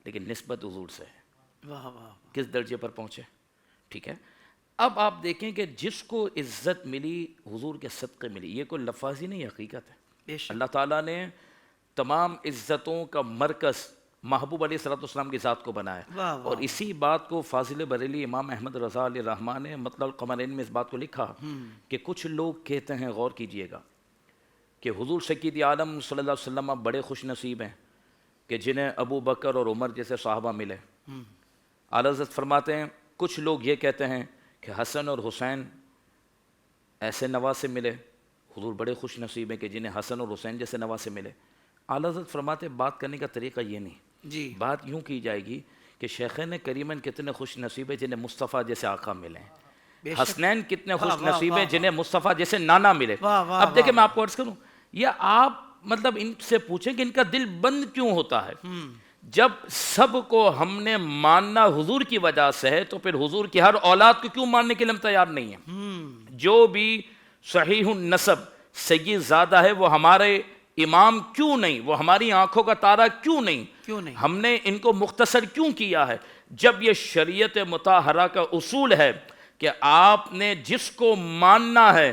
Speaker 3: لیکن نسبت حضور سے ہے،
Speaker 1: واہ واہ،
Speaker 3: کس درجے پر پہنچے؟ ٹھیک ہے، اب آپ دیکھیں کہ جس کو عزت ملی حضور کے صدقے ملی، یہ کوئی لفاظی نہیں، حقیقت ہے۔
Speaker 1: بے شک،
Speaker 3: اللہ تعالیٰ نے تمام عزتوں کا مرکز محبوب علیہ الصلوۃ والسلام کی ذات کو بنایا،
Speaker 1: واہ واہ،
Speaker 3: اور اسی بات کو فاضل بریلی امام احمد رضا علیہ الرحمٰن نے مطلع القمرین میں اس بات کو لکھا کہ کچھ لوگ کہتے ہیں، غور کیجئے گا، کہ حضور سید عالم صلی اللہ علیہ وسلم بڑے خوش نصیب ہیں کہ جنہیں ابو بکر اور عمر جیسے صحابہ ملے۔ اعلیٰ حضرت فرماتے ہیں کچھ لوگ یہ کہتے ہیں کہ حسن اور حسین ایسے نواسے ملے، حضور بڑے خوش نصیب ہیں کہ جنہیں حسن اور حسین جیسے نواسے ملے۔ اعلیٰ حضرت فرماتے ہیں بات کرنے کا طریقہ یہ نہیں،
Speaker 1: جی
Speaker 3: بات یوں کی جائے گی کہ شیخین کریمن کتنے خوش نصیب ہیں جنہیں مصطفیٰ جیسے آقا ملے ہیں،
Speaker 1: بے شک،
Speaker 3: حسنین کتنے خوش
Speaker 1: واہ، واہ،
Speaker 3: نصیب
Speaker 1: واہ،
Speaker 3: ہیں جنہیں مصطفیٰ جیسے نانا ملے۔
Speaker 1: واہ، واہ،
Speaker 3: اب دیکھیں
Speaker 1: واہ،
Speaker 3: میں آپ کو عرض کروں، یا آپ مطلب ان سے پوچھیں کہ ان کا دل بند کیوں ہوتا ہے؟ جب سب کو ہم نے ماننا حضور کی وجہ سے ہے تو پھر حضور کی ہر اولاد کو کیوں ماننے کے لیے ہم تیار نہیں ہیں؟ جو بھی صحیح النسب سید زادہ ہے وہ ہمارے امام کیوں نہیں، وہ ہماری آنکھوں کا تارا کیوں نہیں؟
Speaker 1: کیوں نہیں؟
Speaker 3: ہم نے ان کو مختصر کیوں کیا ہے؟ جب یہ شریعت مطہرہ کا اصول ہے کہ آپ نے جس کو ماننا ہے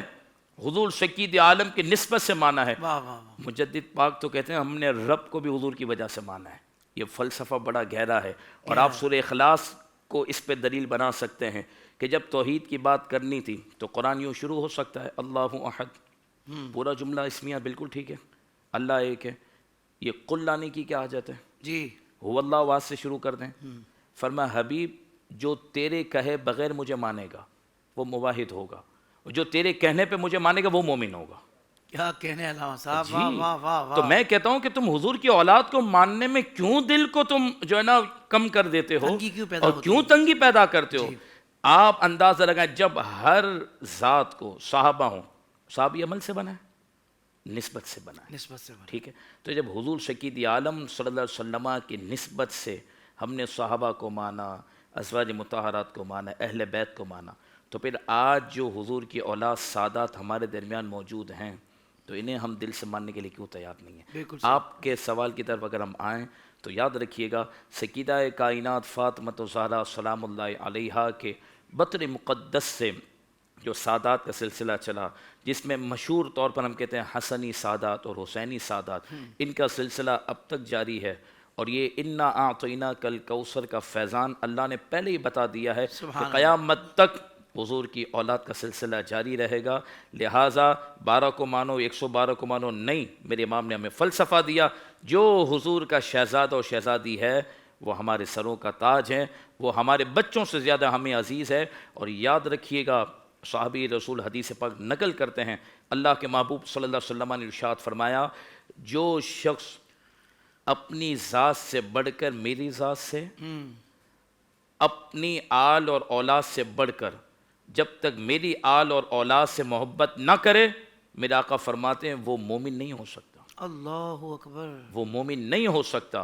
Speaker 3: حضور سید عالم کی نسبت سے مانا ہے۔
Speaker 1: واہ واہ واہ،
Speaker 3: مجدد پاک تو کہتے ہیں ہم نے رب کو بھی حضور کی وجہ سے مانا ہے، یہ فلسفہ بڑا گہرا ہے، اور آپ سورہ اخلاص کو اس پہ دلیل بنا سکتے ہیں کہ جب توحید کی بات کرنی تھی تو قرآن یوں شروع ہو سکتا ہے اللہ احد، پورا جملہ اسمیہ بالکل ٹھیک ہے، اللہ ایک ہے، یہ قل لانے کی کیا حاجت ہے؟
Speaker 1: جی
Speaker 3: هو اللہ آواز سے شروع کر دیں۔ فرمایا حبیب جو تیرے کہے بغیر مجھے مانے گا وہ موحد ہوگا، اور جو تیرے کہنے پہ مجھے مانے گا وہ مومن ہوگا۔
Speaker 1: کیا کہنے علامہ صاحب،
Speaker 3: جی
Speaker 1: واہ واہ واہ واہ۔
Speaker 3: تو میں کہتا ہوں کہ تم حضور کی اولاد کو ماننے میں کیوں دل کو تم جو ہے نا کم کر دیتے ہو
Speaker 1: تنگی کیوں پیدا
Speaker 3: اور
Speaker 1: ہوتی
Speaker 3: کیوں
Speaker 1: ہے؟
Speaker 3: تنگی پیدا کرتے ہو؟ آپ اندازہ لگائیں جب ہر ذات کو صحابہ ہوں، صحابی عمل سے بنا ہے، نسبت سے بنا ہے،
Speaker 1: نسبت سے بنا۔
Speaker 3: ٹھیک ہے؟ تو جب حضور شکید عالم صلی اللہ علیہ وسلم کی نسبت سے ہم نے صحابہ کو مانا، ازواج مطہرات کو مانا، اہل بیت کو مانا، تو پھر آج جو حضور کی اولاد سادات ہمارے درمیان موجود ہیں تو انہیں ہم دل سے ماننے کے لیے کیوں تیار نہیں ہیں؟
Speaker 1: بالکل
Speaker 3: آپ کے سوال کی طرف اگر ہم آئیں تو یاد رکھیے گا سیدہ کائنات فاطمۃ الزہرا سلام اللہ علیہا کے بطن مقدس سے جو سادات کا سلسلہ چلا، جس میں مشہور طور پر ہم کہتے ہیں حسنی سادات اور حسینی سادات، ان کا سلسلہ اب تک جاری ہے، اور یہ انا اعطینا کل کوثر کا فیضان اللہ نے پہلے ہی بتا دیا ہے کہ قیامت تک حضور کی اولاد کا سلسلہ جاری رہے گا۔ لہٰذا 12 کو مانو 112 کو مانو نہیں، میرے امام نے ہمیں فلسفہ دیا، جو حضور کا شہزادہ اور شہزادی ہے وہ ہمارے سروں کا تاج ہے، وہ ہمارے بچوں سے زیادہ ہمیں عزیز ہے۔ اور یاد رکھیے گا صحابی رسول حدیث پاک نقل کرتے ہیں، اللہ کے محبوب صلی اللہ علیہ وسلم نے ارشاد فرمایا، جو شخص اپنی ذات سے بڑھ کر میری ذات سے، اپنی آل اور اولاد سے بڑھ کر جب تک میری آل اور اولاد سے محبت نہ کرے، میرے آقا فرماتے ہیں وہ مومن نہیں ہو سکتا،
Speaker 1: اللہ اکبر۔
Speaker 3: وہ مومن نہیں ہو سکتا۔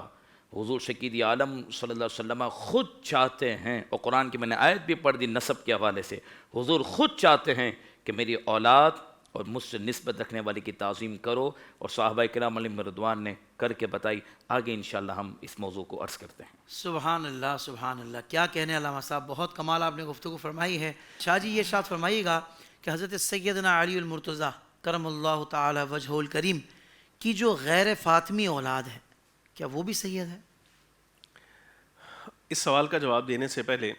Speaker 3: حضور شکید عالم صلی اللہ علیہ وسلم خود چاہتے ہیں، اور قرآن کی میں نے آیت بھی پڑھ دی نسب کے حوالے سے، حضور خود چاہتے ہیں کہ میری اولاد اور مجھ سے نسبت رکھنے والے کی تعظیم کرو، اور صحابہ کرام علیہم رضوان نے کر کے بتائی۔ آگے انشاءاللہ ہم اس موضوع کو عرض کرتے ہیں۔
Speaker 1: سبحان اللہ سبحان اللہ، کیا کہنے علامہ صاحب، بہت کمال آپ نے گفتگو فرمائی ہے۔ شاہ جی یہ ارشاد فرمائیے گا کہ حضرت سیدنا علی المرتضیٰ کرم اللہ تعالی وجہہ الکریم کی جو غیر فاطمی اولاد ہے، کیا وہ بھی سید ہے؟
Speaker 2: اس سوال کا جواب دینے سے پہلے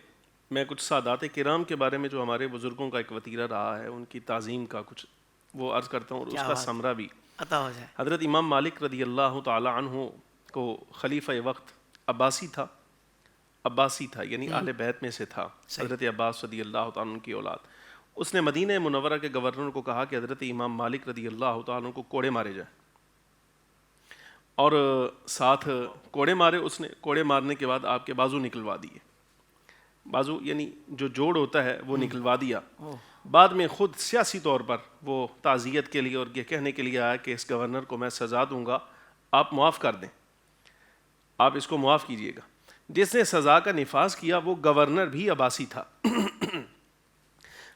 Speaker 2: میں کچھ سادات کرام کے بارے میں جو ہمارے بزرگوں کا ایک وتیرہ رہا ہے، ان کی تعظیم کا کچھ وہ عرض کرتا ہوں، اور اس کا ثمرہ بھی
Speaker 1: عطا ہو جائے۔
Speaker 2: حضرت امام مالک رضی اللہ تعالی عنہ کو خلیفہ وقت عباسی تھا یعنی اہل بیت میں سے تھا، حضرت عباس رضی اللہ تعالیٰ عنہ کی اولاد۔ اس نے مدینہ منورہ کے گورنر کو کہا کہ حضرت امام مالک رضی اللہ تعالیٰ عنہ کو کوڑے مارے جائیں، اور ساتھ کوڑے مارے اس نے۔ کوڑے مارنے کے بعد آپ کے بازو نکلوا دیے، بازو یعنی جو جوڑ ہوتا ہے وہ نکلوا دیا۔ بعد میں خود سیاسی طور پر وہ تعزیت کے لیے اور یہ کہنے کے لیے آیا کہ اس گورنر کو میں سزا دوں گا، آپ معاف کر دیں، آپ اس کو معاف کیجئے گا۔ جس نے سزا کا نفاذ کیا وہ گورنر بھی عباسی تھا۔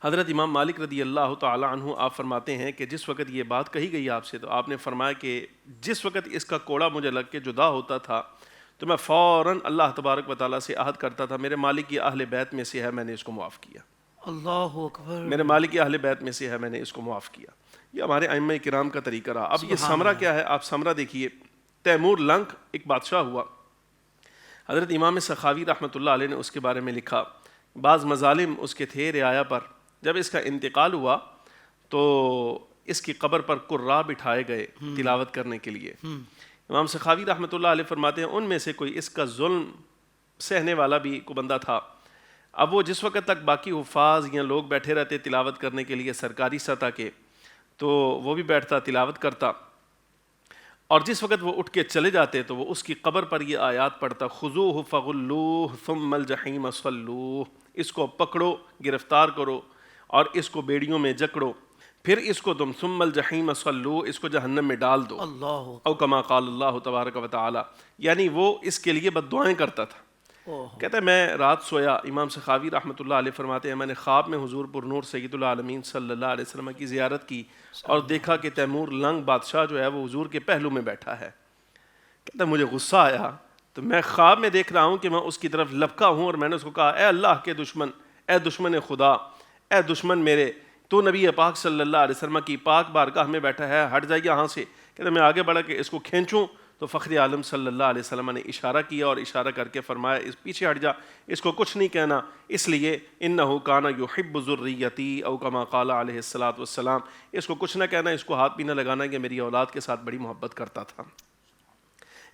Speaker 2: حضرت امام مالک رضی اللہ تعالی عنہ آپ فرماتے ہیں کہ جس وقت یہ بات کہی گئی آپ سے، تو آپ نے فرمایا کہ جس وقت اس کا کوڑا مجھے لگ کے جدا ہوتا تھا تو میں فوراً اللہ تبارک و تعالیٰ سے عہد کرتا تھا، میرے مالک یہ اہل بیت میں سے ہے، میں نے اس کو معاف کیا،
Speaker 1: اللہ اکبر،
Speaker 2: میرے مالک یہ اہل بیت میں سے ہے، میں نے اس کو معاف کیا۔ یہ ہمارے ائمہ کرام کا طریقہ رہا۔ اب یہ ثمرہ کیا ہے، آپ ثمرہ دیکھیے۔ تیمور لنک ایک بادشاہ ہوا، حضرت امام سخاوی رحمۃ اللہ علیہ نے اس کے بارے میں لکھا، بعض مظالم اس کے تھے رعایا پر۔ جب اس کا انتقال ہوا تو اس کی قبر پر قراء بٹھائے گئے تلاوت کرنے کے لیے۔ امام سخاوی رحمۃ اللہ علیہ فرماتے ہیں ان میں سے کوئی اس کا ظلم سہنے والا بھی کوئی بندہ تھا۔ اب وہ جس وقت تک باقی حفاظ یا لوگ بیٹھے رہتے تلاوت کرنے کے لیے سرکاری سطح کے، تو وہ بھی بیٹھتا تلاوت کرتا، اور جس وقت وہ اٹھ کے چلے جاتے تو وہ اس کی قبر پر یہ آیات پڑھتا، خذوہ فغلوہ ثم الجحیم صلوہ، اس کو پکڑو، گرفتار کرو اور اس کو بیڑیوں میں جکڑو، پھر اس کو تم ثم الجحیم صلوہ، اس کو جہنم میں ڈال دو،
Speaker 1: اللہ
Speaker 2: او کما قال اللہ تبارک و تعالی۔ یعنی وہ اس کے لیے بد دعائیں کرتا تھا۔ کہتا ہے میں رات سویا، امام سخاوی رحمۃ اللہ علیہ فرماتے ہیں میں نے خواب میں حضور پر نور سید العالمین صلی اللہ علیہ وسلم کی زیارت کی اور دیکھا کہ تیمور لنگ بادشاہ جو ہے وہ حضور کے پہلو میں بیٹھا ہے۔ کہتا ہے مجھے غصہ آیا تو میں خواب میں دیکھ رہا ہوں کہ میں اس کی طرف لپکا ہوں، اور میں نے اس کو کہا اے اللہ کے دشمن، اے دشمن خدا، اے دشمن میرے، تو نبی پاک صلی اللہ علیہ وسلم کی پاک بارگاہ میں بیٹھا ہے، ہٹ جائے یہاں سے۔ کہتا ہے میں آگے بڑھا کہ اس کو کھینچوں تو فخر عالم صلی اللہ علیہ وسلم نے اشارہ کیا اور اشارہ کر کے فرمایا اس پیچھے ہٹ جا، اس کو کچھ نہیں کہنا، اس لیے انہ کان یحب ذریتی او کما قال علیہ الصلوۃ والسلام، اس کو کچھ نہ کہنا، اس کو ہاتھ بھی نہ لگانا کہ میری اولاد کے ساتھ بڑی محبت کرتا تھا۔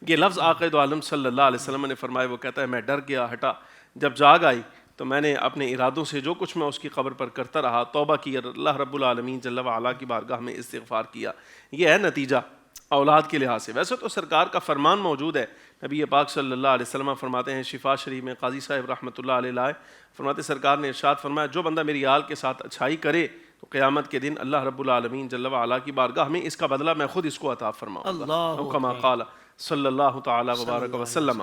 Speaker 2: یہ لفظ آقا دو عالم صلی اللہ علیہ وسلم نے فرمایا، وہ کہتا ہے میں ڈر گیا، ہٹا، جب جاگ آئی تو میں نے اپنے ارادوں سے جو کچھ میں اس کی قبر پر کرتا رہا توبہ کی، اللہ رب العالمین جل وعلا کی بارگاہ میں استغفار کیا۔ یہ ہے نتیجہ اولاد کے لحاظ سے۔ ویسے تو سرکار کا فرمان موجود ہے، نبی پاک صلی اللہ علیہ وسلم فرماتے ہیں، شفا شریف میں قاضی صاحب رحمۃ اللہ علیہ لائے فرماتے سرکار نے ارشاد فرمایا جو بندہ میری آل کے ساتھ اچھائی کرے تو قیامت کے دن اللہ رب العالمین جل وعلا کی بارگاہ میں اس کا بدلہ میں خود اس کو عطا فرماؤں گا، او کما قال صلی اللہ تعالی وبارک وسلم۔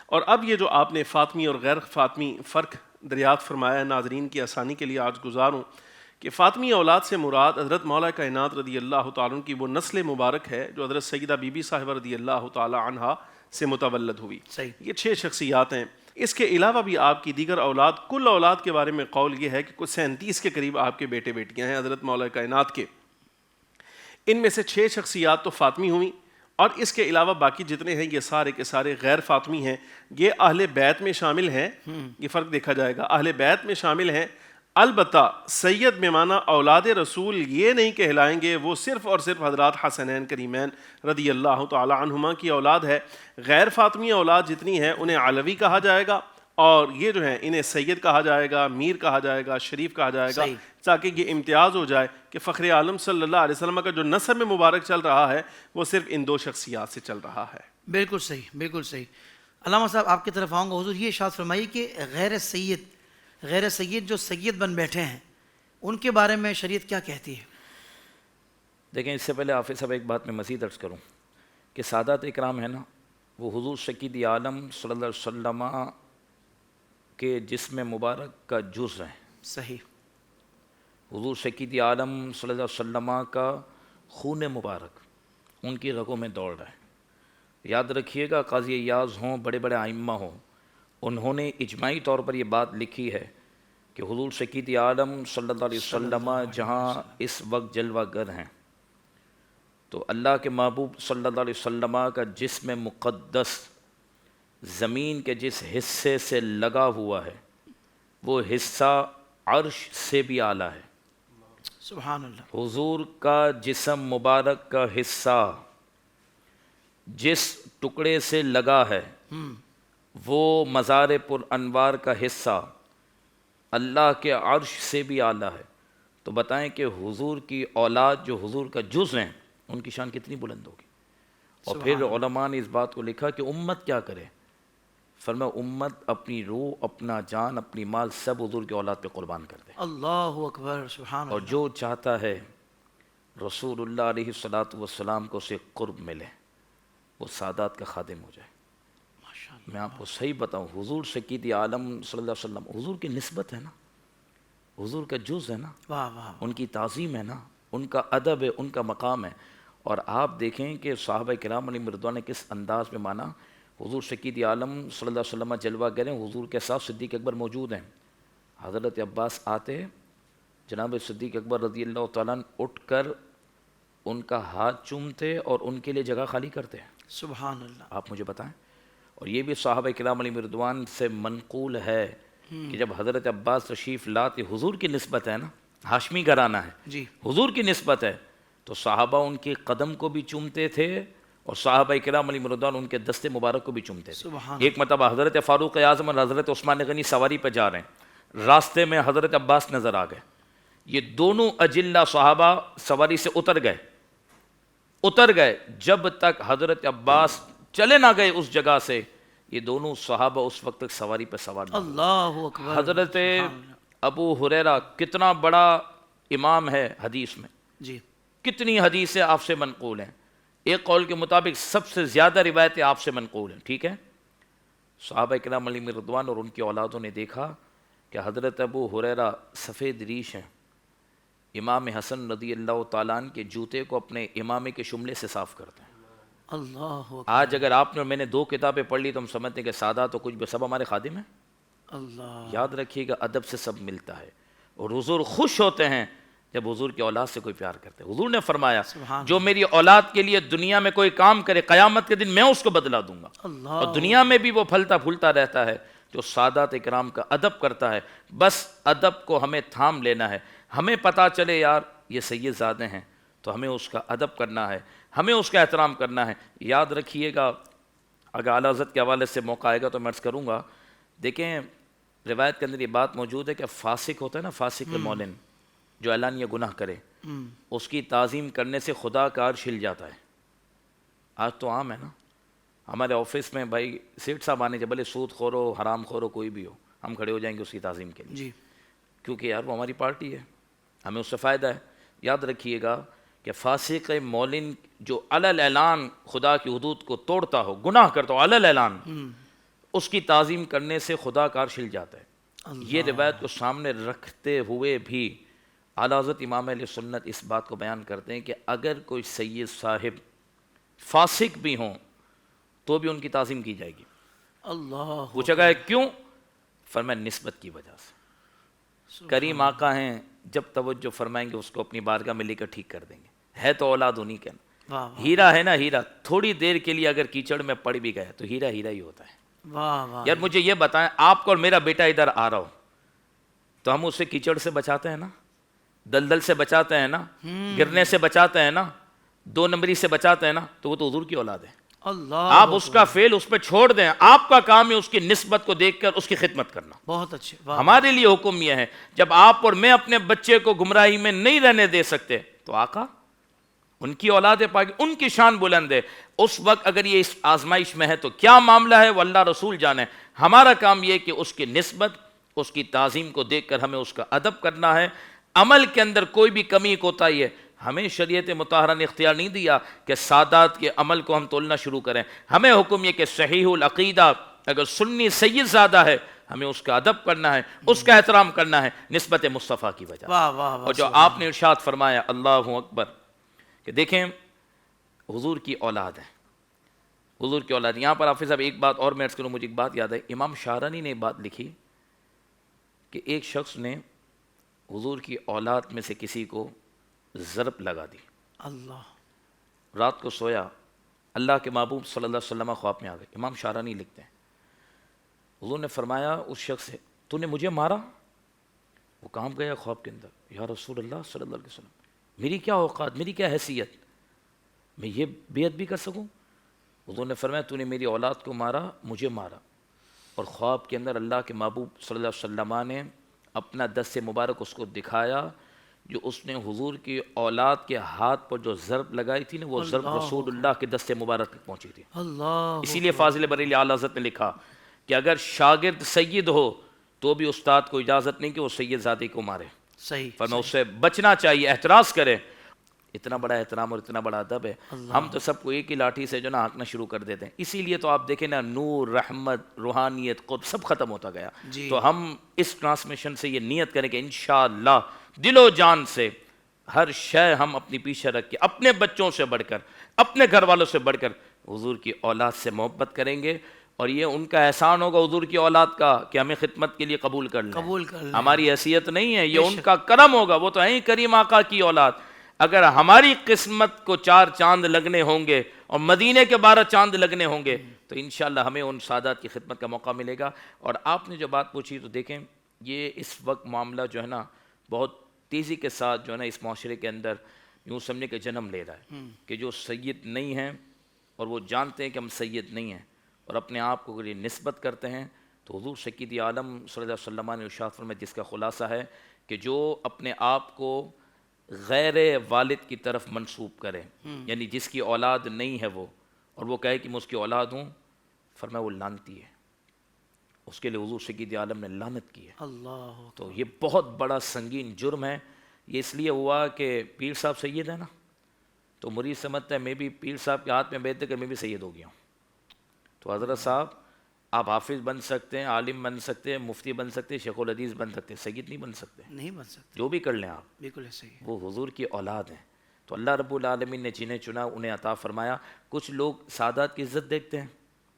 Speaker 2: اور اب یہ جو آپ نے فاطمی اور غیر فاطمی فرق دریافت فرمایا ہے، ناظرین کی آسانی کے لیے آج گزاروں کہ فاطمی اولاد سے مراد حضرت مولا کائنات رضی اللہ تعالیٰ عنہ کی وہ نسل مبارک ہے جو حضرت سیدہ بی بی صاحبہ رضی اللہ تعالیٰ عنہا سے متولد ہوئی۔ یہ 6 شخصیات ہیں۔ اس کے علاوہ بھی آپ کی دیگر اولاد، کل اولاد کے بارے میں قول یہ ہے کہ کچھ 37 کے قریب آپ کے بیٹے بیٹیاں ہیں حضرت مولا کائنات کے۔ ان میں سے 6 شخصیات تو فاطمی ہوئیں، اور اس کے علاوہ باقی جتنے ہیں یہ سارے کے سارے غیر فاطمی ہیں۔ یہ اہل بیت میں شامل ہیں، یہ فرق دیکھا جائے گا، اہل بیت میں شامل ہیں، البتہ سید بمعنی اولاد رسول یہ نہیں کہلائیں گے، وہ صرف اور صرف حضرات حسنین کریمین رضی اللہ تعالی عنہما کی اولاد ہے۔ غیر فاطمی اولاد جتنی ہیں انہیں علوی کہا جائے گا، اور یہ جو ہیں انہیں سید کہا جائے گا، میر کہا جائے گا، شریف کہا جائے گا، تاکہ یہ امتیاز ہو جائے کہ فخر عالم صلی اللہ علیہ وسلم کا جو نسب مبارک چل رہا ہے وہ صرف ان 2 شخصیات سے چل رہا ہے۔
Speaker 1: بالکل صحیح، بالکل صحیح۔ علامہ صاحب آپ کی طرف آؤں گا، حضور یہ ارشاد فرمائیے کہ غیر سید جو سید بن بیٹھے ہیں ان کے بارے میں شریعت کیا کہتی ہے؟
Speaker 3: دیکھیں، اس سے پہلے حافظ صاحب ایک بات میں مزید عرض کروں کہ سادات اکرام ہے نا، وہ حضور سید عالم صلی اللہ علیہ وسلم کے جسم مبارک کا جز ہیں۔
Speaker 1: صحیح۔
Speaker 3: حضور سید عالم صلی اللہ علیہ وسلم کا خون مبارک ان کی رگوں میں دوڑ رہا ہے۔ یاد رکھیے گا، قاضی ایاز ہوں، بڑے بڑے ائمہ ہوں، انہوں نے اجماعی طور پر یہ بات لکھی ہے کہ حضور سید عالم صلی اللہ علیہ وسلم جہاں اس وقت جلوہ گر ہیں تو اللہ کے محبوب صلی اللہ علیہ وسلم کا جسم مقدس زمین کے جس حصے سے لگا ہوا ہے وہ حصہ عرش سے بھی اعلیٰ ہے۔
Speaker 1: سبحان اللہ۔
Speaker 3: حضور کا جسم مبارک کا حصہ جس ٹکڑے سے لگا ہے وہ مزار پر انوار کا حصہ اللہ کے عرش سے بھی اعلیٰ ہے۔ تو بتائیں کہ حضور کی اولاد جو حضور کا جز ہیں ان کی شان کتنی بلند ہوگی۔ اور پھر علماء نے اس بات کو لکھا کہ امت کیا کرے، فرمایا امت اپنی روح، اپنا جان، اپنی مال سب حضور کی اولاد پہ قربان کر دے۔
Speaker 1: اللہ اکبر، سبحان اللہ۔
Speaker 3: اور جو چاہتا ہے رسول اللہ علیہ الصلوۃ والسلام کو اسے قرب ملے وہ سادات کا خادم ہو جائے۔ میں آپ کو صحیح بتاؤں، حضور سید عالم صلی اللہ علیہ وسلم حضور کی نسبت ہے نا، حضور کا جز ہے نا،
Speaker 1: واہ واہ،
Speaker 3: ان کی تعظیم ہے نا، ان کا ادب ہے، ان کا مقام ہے۔ اور آپ دیکھیں کہ صحابہ کرام علیہم رضوان نے کس انداز میں مانا۔ حضور سید عالم صلی اللہ علیہ وسلم جلوہ گر ہیں، حضور کے ساتھ صدیق اکبر موجود ہیں۔ حضرت عباس آتے، جناب صدیق اکبر رضی اللہ تعالیٰ عنہ اٹھ کر ان کا ہاتھ چومتے اور ان کے لیے جگہ خالی کرتے ہیں۔
Speaker 1: سبحان اللہ۔
Speaker 3: آپ مجھے بتائیں۔ اور یہ بھی صحابہ کرام علیہم رضوان سے منقول ہے کہ جب حضرت عباس تشریف لاتے، حضور کی نسبت ہے نا، ہاشمی گھرانہ ہے،
Speaker 1: جی،
Speaker 3: حضور کی نسبت ہے، تو صحابہ ان کے قدم کو بھی چومتے تھے اور صحابہ کرام علیہم رضوان ان کے دست مبارک کو بھی چومتے تھے۔
Speaker 1: سبحان
Speaker 3: ایک مرتبہ حضرت فاروق اعظم اور حضرت عثمان غنی سواری پہ جا رہے ہیں، راستے میں حضرت عباس نظر آ گئے۔ یہ دونوں اجلہ صحابہ سواری سے اتر گئے جب تک حضرت عباس چلے نہ گئے اس جگہ سے، یہ دونوں صحابہ اس وقت تک سواری پہ سوار نہ ہوئے۔
Speaker 1: اللہ اکبر۔
Speaker 3: حضرت ابو ہریرہ کتنا بڑا امام ہے حدیث میں،
Speaker 1: جی،
Speaker 3: کتنی حدیثیں آپ سے منقول ہیں، ایک قول کے مطابق سب سے زیادہ روایتیں آپ سے منقول ہیں، ٹھیک ہے۔ صحابہ کرام علیہم رضوان اور ان کی اولادوں نے دیکھا کہ حضرت ابو ہریرہ سفید ریش ہیں، امام حسن رضی اللہ تعالیٰ عنہ کے جوتے کو اپنے امامے کے شملے سے صاف کرتے ہیں۔
Speaker 1: اللہ اکبر۔
Speaker 3: آج اگر آپ نے اور میں نے 2 کتابیں پڑھ لی تو ہم سمجھتے ہیں کہ سادات تو کچھ بھی، سب ہمارے خادم ہیں۔
Speaker 1: اللہ،
Speaker 3: یاد رکھیے گا ادب سے سب ملتا ہے، اور حضور خوش ہوتے ہیں جب حضور کی اولاد سے کوئی پیار کرتے. حضور نے فرمایا
Speaker 1: سبحان
Speaker 3: جو میری اولاد کے لیے دنیا میں کوئی کام کرے قیامت کے دن میں اس کو بدلہ دوں گا,
Speaker 1: اللہ
Speaker 3: اور دنیا میں بھی وہ پھلتا پھولتا رہتا ہے جو سادات اکرام کا ادب کرتا ہے. بس ادب کو ہمیں تھام لینا ہے. ہمیں پتہ چلے یار یہ سید زادے ہیں تو ہمیں اس کا ادب کرنا ہے, ہمیں اس کا احترام کرنا ہے. یاد رکھیے گا, اگر اعلیٰ حضرت کے حوالے سے موقع آئے گا تو میں عرض کروں گا. دیکھیں روایت کے اندر یہ بات موجود ہے کہ فاسق ہوتا ہے نا, فاسق مولن جو اعلانیہ گناہ کرے, اس کی تعظیم کرنے سے خدا کا عرش ہل جاتا ہے. آج تو عام ہے نا, ہمارے آفس میں بھائی سیٹ صاحب آنے سے بھلے سود خور ہو حرام خور ہو کوئی بھی ہو, ہم کھڑے ہو جائیں گے اس کی تعظیم کے لیے,
Speaker 1: جی
Speaker 3: کیونکہ یار وہ ہماری پارٹی ہے, ہمیں اس سے فائدہ ہے. یاد رکھیے گا کہ فاسق مولن جو علل اعلان خدا کی حدود کو توڑتا ہو, گناہ کرتا ہو علل اعلان, اس کی تعظیم کرنے سے خدا کا عرش ہل جاتا ہے. یہ روایت کو سامنے رکھتے ہوئے بھی اعلیٰ حضرت امام اہل سنت اس بات کو بیان کرتے ہیں کہ اگر کوئی سید صاحب فاسق بھی ہوں تو بھی ان کی تعظیم کی جائے گی.
Speaker 1: اللہ
Speaker 3: پوچھا گیا کیوں؟ فرمایا نسبت کی وجہ سے. کریم آقا ہیں, جب توجہ فرمائیں گے اس کو اپنی بارگاہ میں لے کر ٹھیک کر دیں گے. ہے تو اولاد انہی کے نا.
Speaker 1: واہ واہ
Speaker 3: ہیرا ہے نا, ہیرا تھوڑی دیر کے لیے اگر کیچڑ میں پڑ بھی گیا تو ہیرا ہیرا ہی ہوتا ہے.
Speaker 1: واہ واہ
Speaker 3: یار مجھے یہ بتائیں, آپ کو اور میرا بیٹا ادھر آ رہا ہو تو ہم اسے کیچڑ سے بچاتے ہیں نا, دلدل سے بچاتے ہیں نا, گرنے سے بچاتے ہیں نا, 2 نمبری سے بچاتے ہیں نا, تو وہ تو حضور کی اولاد ہے.
Speaker 1: اللہ
Speaker 3: آپ اس کا فعل اس پہ چھوڑ دیں, آپ کا کام ہے اس کی نسبت کو دیکھ کر اس کی خدمت کرنا.
Speaker 1: بہت اچھے. واہ
Speaker 3: ہمارے لیے حکم یہ ہے جب آپ اور میں اپنے بچے کو گمراہی میں نہیں رہنے دے سکتے تو آقا ان کی اولاد پاک ان کی شان بلند ہے. اس وقت اگر یہ اس آزمائش میں ہے تو کیا معاملہ ہے وہ اللہ رسول جانے. ہمارا کام یہ کہ اس کی نسبت اس کی تعظیم کو دیکھ کر ہمیں اس کا ادب کرنا ہے. عمل کے اندر کوئی بھی کمی کوتاہی ہے, ہمیں شریعت مطہرہ نے اختیار نہیں دیا کہ سادات کے عمل کو ہم تولنا شروع کریں. ہمیں حکم یہ کہ صحیح العقیدہ اگر سنی سید زادہ ہے ہمیں اس کا ادب کرنا ہے, اس کا احترام کرنا ہے نسبت مصطفیٰ کی وجہ سے.
Speaker 1: واہ واہ واہ.
Speaker 3: اور جو آپ نے ارشاد فرمایا اللہ اکبر کہ دیکھیں حضور کی اولاد ہے, حضور کی اولاد. یہاں پر حافظ صاحب ایک بات اور میں عرض کروں, مجھے ایک بات یاد ہے. امام شارانی نے ایک بات لکھی کہ ایک شخص نے حضور کی اولاد میں سے کسی کو ضرب لگا دی.
Speaker 1: اللہ.
Speaker 3: رات کو سویا, اللہ کے محبوب صلی اللہ علیہ وسلم خواب میں آ گئے. امام شارانی لکھتے ہیں حضور نے فرمایا اس شخص سے تو نے مجھے مارا؟ وہ کام گیا خواب کے اندر, یا رسول اللہ صلی اللہ علیہ وسلم میری کیا اوقات, میری کیا حیثیت, میں یہ بیعت بھی کر سکوں؟ حضور نے فرمایا تو نے میری اولاد کو مارا, مجھے مارا. اور خواب کے اندر اللہ کے محبوب صلی اللہ علیہ وسلم نے اپنا دست مبارک اس کو دکھایا, جو اس نے حضور کی اولاد کے ہاتھ پر جو ضرب لگائی تھی نا وہ ضرب رسول اللہ کے دست مبارک تک پہنچی تھی.
Speaker 1: اللہ.
Speaker 3: اسی لیے فاضل بریلوی اعلیٰ حضرت نے لکھا کہ اگر شاگرد سید ہو تو بھی استاد کو اجازت نہیں کہ وہ سید زادی کو مارے.
Speaker 1: صحیح.
Speaker 3: فرمایا اس سے بچنا چاہیے, احتراز کرے. اتنا بڑا احترام اور اتنا بڑا ادب ہے. ہم تو سب کو ایک ہی لاٹھی سے جو نا ہانکنا شروع کر دیتے ہیں. اسی لیے تو آپ دیکھیں نا نور, رحمت, روحانیت, قدس سب ختم ہوتا گیا. تو ہم اس ٹرانسمیشن سے یہ نیت کریں کہ انشاءاللہ دل و جان سے ہر شے ہم اپنی پیچھے رکھ کے اپنے بچوں سے بڑھ کر, اپنے گھر والوں سے بڑھ کر حضور کی اولاد سے محبت کریں گے. اور یہ ان کا احسان ہوگا حضور کی اولاد کا کہ ہمیں خدمت کے لیے قبول کر لیں. ہماری حیثیت نہیں ہے, یہ ان کا کرم ہوگا. وہ تو ہیں کریم آقا کی اولاد. اگر ہماری قسمت کو 4 چاند لگنے ہوں گے اور مدینے کے 12 چاند لگنے ہوں گے تو انشاءاللہ ہمیں ان سادات کی خدمت کا موقع ملے گا. اور آپ نے جو بات پوچھی تو دیکھیں یہ اس وقت معاملہ جو ہے نا بہت تیزی کے ساتھ جو ہے نا اس معاشرے کے اندر یوں سمجھنے کے جنم لے رہا ہے کہ جو سید نہیں ہیں اور وہ جانتے ہیں کہ ہم سید نہیں ہیں اور اپنے آپ کو اگر یہ نسبت کرتے ہیں تو حضور سید عالم صلی اللہ علیہ وسلم نے ارشاد فرمایا جس کا خلاصہ ہے کہ جو اپنے آپ کو غیر والد کی طرف منسوب کرے, یعنی جس کی اولاد نہیں ہے وہ, اور وہ کہے کہ میں اس کی اولاد ہوں, فرمایا وہ لعنتی ہے. اس کے لیے حضور سید عالم نے لعنت کی ہے.
Speaker 1: اللہ.
Speaker 3: تو یہ بہت بڑا سنگین جرم ہے. یہ اس لیے ہوا کہ پیر صاحب سید ہے نا, تو مرید سمجھتا ہے میں بھی پیر صاحب کے ہاتھ میں بیعت دے کر میں بھی سید ہو گیا ہوں. تو حضرت صاحب آپ حافظ بن سکتے ہیں, عالم بن سکتے ہیں, مفتی بن سکتے ہیں, شیخ الحدیث بن سکتے ہیں, سید نہیں بن سکتے.
Speaker 1: نہیں بن سکتے.
Speaker 3: جو بھی کر لیں آپ,
Speaker 1: بالکل صحیح.
Speaker 3: وہ حضور کی اولاد ہیں. تو اللہ رب العالمین نے جنہیں چنا انہیں عطا فرمایا. کچھ لوگ سادات کی عزت دیکھتے ہیں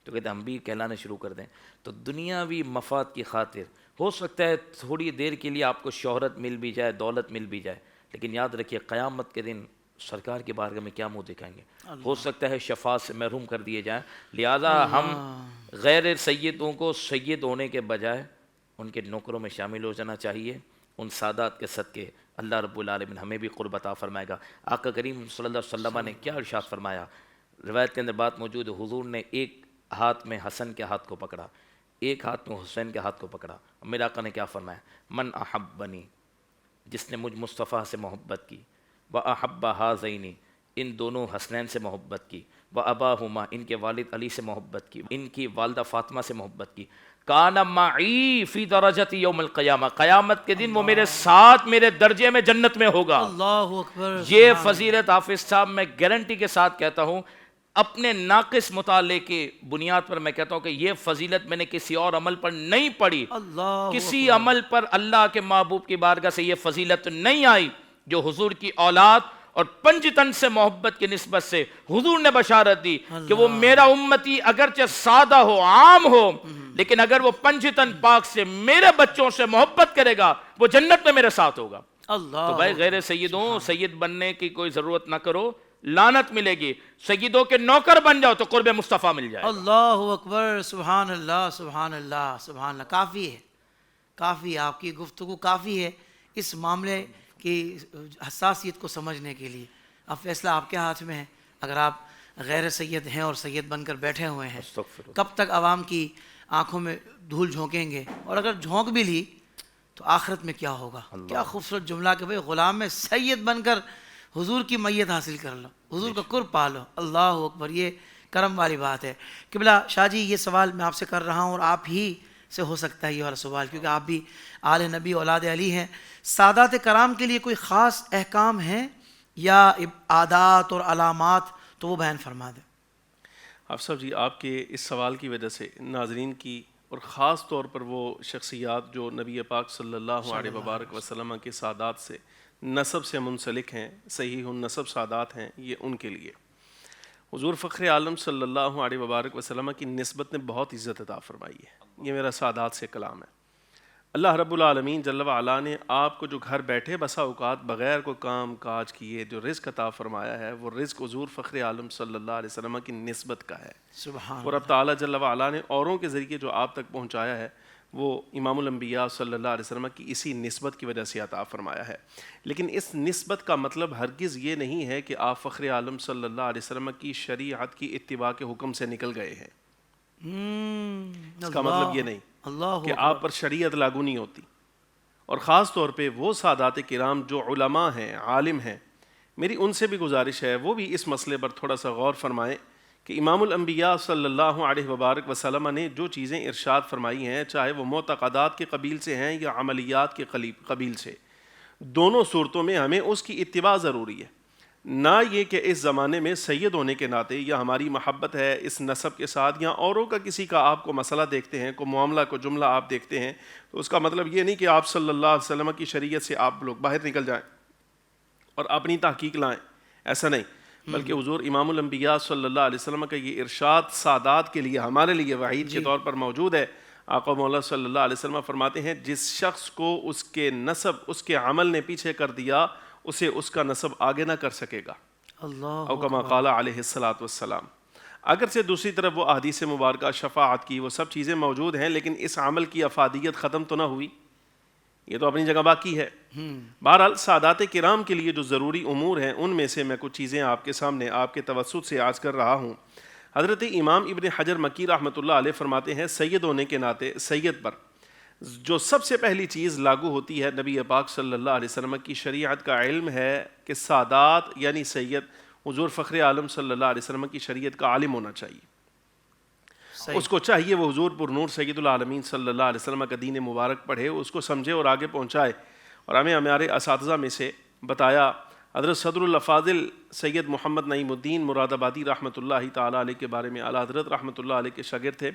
Speaker 3: تو کہتے ہیں ہم بھی کہلانا شروع کر دیں. تو دنیاوی مفاد کی خاطر ہو سکتا ہے تھوڑی دیر کے لیے آپ کو شہرت مل بھی جائے, دولت مل بھی جائے, لیکن یاد رکھیے قیامت کے دن سرکار کی بارگاہ میں کیا منہ دکھائیں گے؟ ہو سکتا ہے شفاعت سے محروم کر دیے جائیں، لہذا ہم غیر سیدوں کو سید ہونے کے بجائے ان کے نوکروں میں شامل ہو جانا چاہیے۔ ان سادات کے صدقے اللہ رب العالمین ہمیں بھی قرب عطا فرمائے گا۔ آقا کریم صلی اللہ علیہ وسلم نے کیا ارشاد فرمایا؟ روایت کے اندر بات موجود ہے، حضور نے ایک ہاتھ میں حسن کے ہاتھ کو پکڑا، ایک ہاتھ میں حسین کے ہاتھ کو پکڑا۔ میرے آقا نے کیا فرمایا؟ من احبنی، جس نے مجھ مصطفیٰ سے محبت کی، وَأَحَبَّ هَذَيْنِ، ان دونوں حسنین سے محبت کی، وَأَبَاهُمَا، ان کے والد علی سے محبت کی، ان کی والدہ فاطمہ سے محبت کی، کَانَ مَعِی فِي دَرَجَةِ یوم القیامہ، قیامت کے دن وہ میرے ساتھ میرے درجے میں جنت میں ہوگا۔
Speaker 1: اللہ اکبر۔
Speaker 3: یہ فضیلت حافظ صاحب میں گارنٹی کے ساتھ کہتا ہوں، اپنے ناقص مطالعے کی بنیاد پر میں کہتا ہوں کہ یہ فضیلت میں نے کسی اور عمل پر نہیں پڑھی،
Speaker 1: اللہ
Speaker 3: کسی عمل پر اللہ کے محبوب کی بارگاہ سے یہ فضیلت نہیں آئی جو حضور کی اولاد اور پنجتن سے محبت کی نسبت سے حضور نے بشارت دی کہ وہ میرا امتی اگرچہ سادہ ہو، عام ہو، لیکن اگر وہ پنجتن پاک سے میرے بچوں سے محبت کرے گا وہ جنت میں میرے ساتھ ہوگا۔
Speaker 1: اللہ
Speaker 3: تو بھائی غیر سیدوں سید بننے کی کوئی ضرورت نہ کرو، لعنت ملے گی۔ سیدوں کے نوکر بن جاؤ تو قرب مصطفیٰ مل جائے۔
Speaker 1: اللہ اکبر، سبحان اللہ سبحان اللہ سبحان اللہ۔ کافی ہے، کافی، آپ کی گفتگو کافی ہے اس معاملے کی حساسیت کو سمجھنے کے لیے۔ اب فیصلہ آپ کے ہاتھ میں ہے، اگر آپ غیر سید ہیں اور سید بن کر بیٹھے ہوئے ہیں، کب تک عوام کی آنکھوں میں دھول جھونکیں گے؟ اور اگر جھونک بھی لی تو آخرت میں کیا ہوگا؟ کیا خوبصورت جملہ کہ بھئی غلام میں سید بن کر حضور کی میت حاصل کر لو، حضور کا قرب پا لو۔ اللہ اکبر، یہ کرم والی بات ہے۔ قبلہ شاہ جی، یہ سوال میں آپ سے کر رہا ہوں اور آپ ہی سے ہو سکتا ہے یہ والا سوال، کیونکہ آپ بھی آل نبی اولاد علی ہیں۔ سادات کرام کے لیے کوئی خاص احکام ہیں یا عادات اور علامات؟ تو وہ بیان فرما دیں۔
Speaker 2: صاحب جی، آپ کے اس سوال کی وجہ سے ناظرین کی اور خاص طور پر وہ شخصیات جو نبی پاک صلی اللہ علیہ وبارک وسلم کے سادات سے نسب سے منسلک ہیں، صحیح النسب سادات ہیں، یہ ان کے لیے حضور فخر عالم صلی اللہ علیہ وبارک وسلم کی نسبت نے بہت عزت عطا فرمائی ہے۔ یہ میرا سادات سے کلام ہے۔ اللہ رب العالمین جل وعلا نے آپ کو جو گھر بیٹھے بسا اوقات بغیر کوئی کام کاج کیے جو رزق عطا فرمایا ہے، وہ رزق حضور فخر عالم صلی اللہ علیہ وسلم کی نسبت کا ہے۔
Speaker 1: سبحان
Speaker 2: اور اب تعالیٰ جل وعلا نے اوروں کے ذریعے جو آپ تک پہنچایا ہے وہ امام الانبیاء صلی اللہ علیہ وسلم کی اسی نسبت کی وجہ سے عطا فرمایا ہے۔ لیکن اس نسبت کا مطلب ہرگز یہ نہیں ہے کہ آپ فخر عالم صلی اللہ علیہ وسلم کی شریعت کی اتباع کے حکم سے نکل گئے ہیں۔ اس کا مطلب یہ نہیں کہ آپ پر شریعت لاگو نہیں ہوتی۔ اور خاص طور پہ وہ سادات کرام جو علماء ہیں، عالم ہیں، میری ان سے بھی گزارش ہے وہ بھی اس مسئلے پر تھوڑا سا غور فرمائیں کہ امام الانبیاء صلی اللہ علیہ وبارک وسلم نے جو چیزیں ارشاد فرمائی ہیں، چاہے وہ معتقدات کے قبیل سے ہیں یا عملیات کے قبیل سے، دونوں صورتوں میں ہمیں اس کی اتباع ضروری ہے۔ نہ یہ کہ اس زمانے میں سید ہونے کے ناطے یا ہماری محبت ہے اس نسب کے ساتھ یا اوروں کا کسی کا آپ کو مسئلہ دیکھتے ہیں، کوئی معاملہ کو جملہ آپ دیکھتے ہیں، تو اس کا مطلب یہ نہیں کہ آپ صلی اللہ علیہ وسلم کی شریعت سے آپ لوگ باہر نکل جائیں اور اپنی تحقیق لائیں، ایسا نہیں، بلکہ حضور امام الانبیاء صلی اللہ علیہ وسلم کا یہ ارشاد سادات کے لیے ہمارے لیے وعید کے طور پر موجود ہے۔ آقا مولا صلی اللہ علیہ وسلم فرماتے ہیں جس شخص کو اس کے نسب اس کے عمل نے پیچھے کر دیا اسے اس کا نسب آگے نہ کر سکے گا، او کما قال علیہ الصلوۃ والسلام۔ اگرچہ دوسری طرف وہ احادیث مبارکہ، شفاعت کی، وہ سب چیزیں موجود ہیں، لیکن اس عمل کی افادیت ختم تو نہ ہوئی، یہ تو اپنی جگہ باقی ہے۔ بہرحال سادات کرام کے لیے جو ضروری امور ہیں ان میں سے میں کچھ چیزیں آپ کے سامنے آپ کے توسط سے عرض کر رہا ہوں۔ حضرت امام ابن حجر مکی رحمۃ اللہ علیہ فرماتے ہیں سید ہونے کے ناطے سید پر جو سب سے پہلی چیز لاگو ہوتی ہے نبی پاک صلی اللہ علیہ وسلم کی شریعت کا علم ہے کہ سادات یعنی سید حضور فخر عالم صلی اللہ علیہ وسلم کی شریعت کا عالم ہونا چاہیے۔ اس کو چاہیے وہ حضور پر نور سید العالمین صلی اللہ علیہ وسلم کا دین مبارک پڑھے، اس کو سمجھے اور آگے پہنچائے۔ اور ہمیں ہمارے اساتذہ میں سے بتایا حضرت صدر الافاضل سید محمد نعیم الدین مراد آبادی رحمۃ اللہ تعالیٰ علیہ کے بارے میں اعلیٰ حضرت رحمۃ اللہ علیہ کے شاگرد تھے۔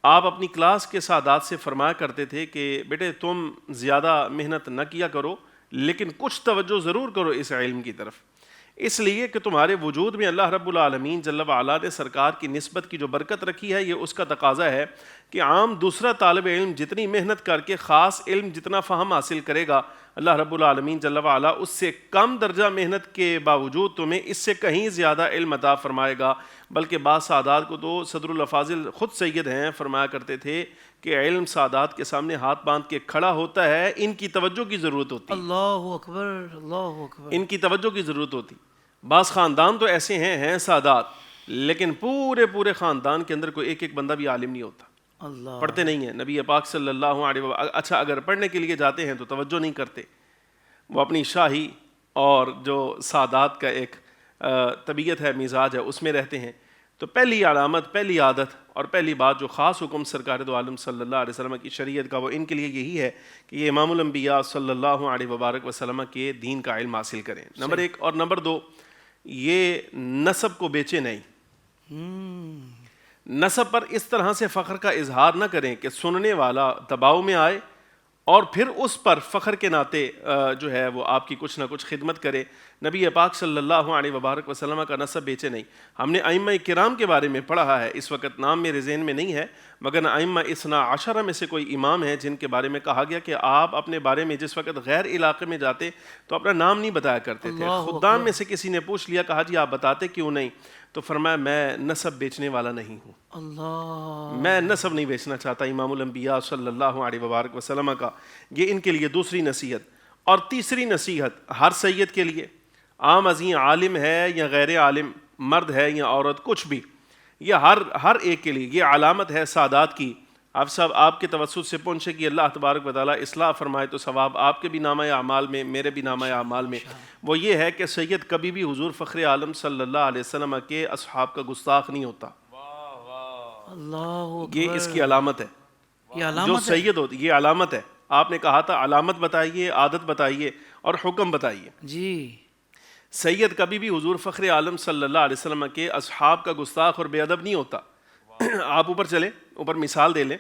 Speaker 2: آپ اپنی کلاس کے سادات سے فرمایا کرتے تھے کہ بیٹے تم زیادہ محنت نہ کیا کرو لیکن کچھ توجہ ضرور کرو اس علم کی طرف، اس لیے کہ تمہارے وجود میں اللہ رب العالمین جل وعلا نے سرکار کی نسبت کی جو برکت رکھی ہے یہ اس کا تقاضا ہے کہ عام دوسرا طالب علم جتنی محنت کر کے خاص علم جتنا فہم حاصل کرے گا، اللہ رب العالمین جل وعلا اس سے کم درجہ محنت کے باوجود تمہیں اس سے کہیں زیادہ علم عطا فرمائے گا۔ بلکہ بعض سادات کو تو صدر الافاضل خود سید ہیں فرمایا کرتے تھے کہ علم سادات کے سامنے ہاتھ باندھ کے کھڑا ہوتا ہے، ان کی توجہ کی ضرورت ہوتی،
Speaker 1: اللہ اکبر، اللہ اکبر،
Speaker 2: ان کی توجہ کی ضرورت ہوتی۔ بعض خاندان تو ایسے ہیں سادات، لیکن پورے خاندان کے اندر کوئی ایک ایک بندہ بھی عالم نہیں ہوتا،
Speaker 1: اللہ،
Speaker 2: پڑھتے نہیں ہیں۔ نبی پاک صلی اللہ علیہ وسلم اچھا اگر پڑھنے کے لیے جاتے ہیں تو توجہ نہیں کرتے، وہ اپنی شاہی اور جو سادات کا ایک طبیعت ہے، مزاج ہے، اس میں رہتے ہیں۔ تو پہلی علامت، پہلی عادت اور پہلی بات جو خاص حکم سرکار دو عالم صلی اللہ علیہ وسلم کی شریعت کا، وہ ان کے لیے یہی ہے کہ یہ امام الانبیاء صلی اللہ علیہ وبارک وسلم کے دین کا علم حاصل کریں، نمبر ایک۔ اور نمبر دو، یہ نسب کو بیچے نہیں، نسب پر اس طرح سے فخر کا اظہار نہ کریں کہ سننے والا دباؤ میں آئے اور پھر اس پر فخر کے ناطے جو ہے وہ آپ کی کچھ نہ کچھ خدمت کرے۔ نبی پاک صلی اللہ علیہ وبارک وسلم کا نسب بیچے نہیں۔ ہم نے ائمہ کرام کے بارے میں پڑھا ہے، اس وقت نام میرے ذہن میں نہیں ہے، مگر ائمہ اثنا عشرہ میں سے کوئی امام ہے جن کے بارے میں کہا گیا کہ آپ اپنے بارے میں جس وقت غیر علاقے میں جاتے تو اپنا نام نہیں بتایا کرتے تھے۔ خدام میں سے کسی نے پوچھ لیا، کہا جی آپ بتاتے کیوں نہیں؟ تو فرمایا میں نسب بیچنے والا نہیں ہوں،
Speaker 1: اللہ،
Speaker 2: میں نسب نہیں بیچنا چاہتا امام الانبیاء صلی اللہ علیہ وبارک وسلم کا۔ یہ ان کے لیے دوسری نصیحت۔ اور تیسری نصیحت ہر سید کے لیے، عام ازیں عالم ہے یا غیر عالم، مرد ہے یا عورت، کچھ بھی، یہ ہر ایک کے لیے یہ علامت ہے سادات کی۔ آپ سب آپ کے توسط سے پہنچے کہ اللہ تبارک و تعالیٰ اصلاح فرمائے تو ثواب آپ کے بھی نامہ اعمال میں، میرے بھی نامہ اعمال میں، وہ یہ ہے کہ سید کبھی بھی حضور فخر عالم صلی اللہ علیہ وسلم کے اصحاب کا گستاخ نہیں ہوتا۔
Speaker 1: اللہ اکبر،
Speaker 2: یہ اس کی علامت ہے،
Speaker 1: یہ
Speaker 2: جو
Speaker 1: علامت ہے۔
Speaker 2: سید ہوتی یہ علامت ہے۔ آپ نے کہا تھا علامت بتائیے، عادت بتائیے اور حکم بتائیے۔
Speaker 1: جی،
Speaker 2: سید کبھی بھی حضور فخر عالم صلی اللہ علیہ وسلم کے اصحاب کا گستاخ اور بے ادب نہیں ہوتا۔ آپ اوپر چلیں، اوپر مثال دے لیں۔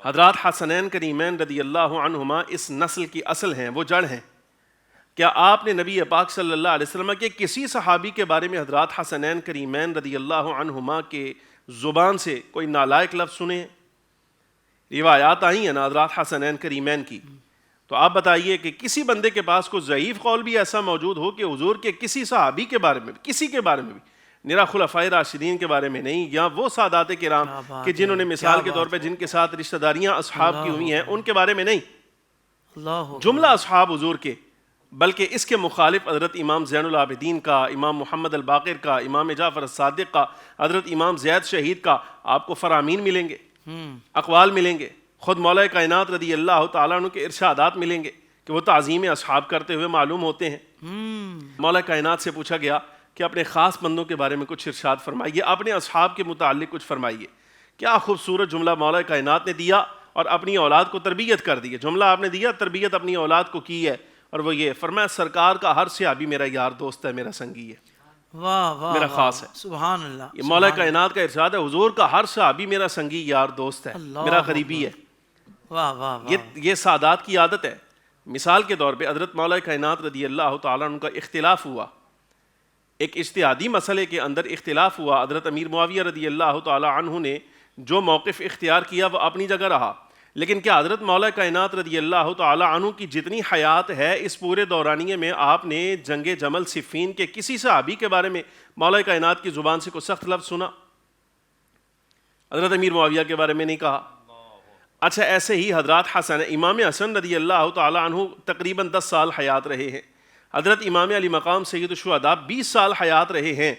Speaker 2: حضرات حسنین کریمین رضی اللہ عنہما اس نسل کی اصل ہیں، وہ جڑ ہیں۔ کیا آپ نے نبی پاک صلی اللہ علیہ وسلم کے کسی صحابی کے بارے میں حضرات حسنین کریمین رضی اللہ عنہما کے زبان سے کوئی نالائق لفظ سنے؟ روایات آئی ہیں نا حضرات حسنین کریمین کی، تو آپ بتائیے کہ کسی بندے کے پاس کوئی ضعیف قول بھی ایسا موجود ہو کہ حضور کے کسی صحابی کے بارے میں، کسی کے بارے میں بھی، نرا خلفائے راشدین کے بارے میں نہیں، یا وہ سادات کرام کہ جنہوں نے مثال کے طور پہ جن کے ساتھ رشتہ داریاں اصحاب کی ہوئی ہیں، ان کے بارے میں نہیں،
Speaker 1: اللہ،
Speaker 2: جملہ اصحاب حضور کے، بلکہ اس کے مخالف حضرت امام زین العابدین کا، امام محمد الباقر کا، امام جعفر الصادق کا، حضرت امام زید شہید کا آپ کو فرامین ملیں گے، اقوال ملیں گے، خود مولا کائنات رضی اللہ تعالیٰ عنہ کے ارشادات ملیں گے کہ وہ تعظیم اصحاب کرتے ہوئے معلوم ہوتے ہیں۔ مولا کائنات سے پوچھا گیا کہ اپنے خاص بندوں کے بارے میں کچھ ارشاد فرمائیے، اپنے اصحاب کے متعلق کچھ فرمائیے۔ کیا خوبصورت جملہ مولا کائنات نے دیا اور اپنی اولاد کو تربیت کر دی ہے۔ جملہ آپ نے دیا، تربیت اپنی اولاد کو کی ہے، اور وہ یہ فرمایا سرکار کا ہر صحابی میرا یار دوست ہے، میرا سنگی ہے،
Speaker 1: واہ واہ،
Speaker 2: میرا خاص ہے۔
Speaker 1: سبحان اللہ،
Speaker 2: یہ مولا کائنات کا ارشاد ہے، حضور کا ہر صحابی میرا سنگی یار دوست ہے، میرا قریبی ہے۔
Speaker 1: واہ واہ،
Speaker 2: یہ سادات کی عادت ہے۔ مثال کے طور پہ حضرت مولا کائنات رضی اللہ تعالیٰ عنہ کا اختلاف ہوا، ایک اجتہادی مسئلے کے اندر اختلاف ہوا، حضرت امیر معاویہ رضی اللہ تعالیٰ عنہ نے جو موقف اختیار کیا وہ اپنی جگہ رہا، لیکن کیا حضرت مولا کائنات رضی اللہ تعالیٰ عنہ کی جتنی حیات ہے اس پورے دورانیے میں آپ نے جنگ جمل صفین کے کسی صحابی کے بارے میں مولا کائنات کی زبان سے کوئی سخت لفظ سنا؟ حضرت امیر معاویہ کے بارے میں نہیں کہا۔ اچھا ایسے ہی حضرات حسن، امام حسن رضی اللہ تعالیٰ عنہ تقریباً 10 سال حیات رہے ہیں، حضرت امام علی مقام سید الشہداء 20 سال حیات رہے ہیں۔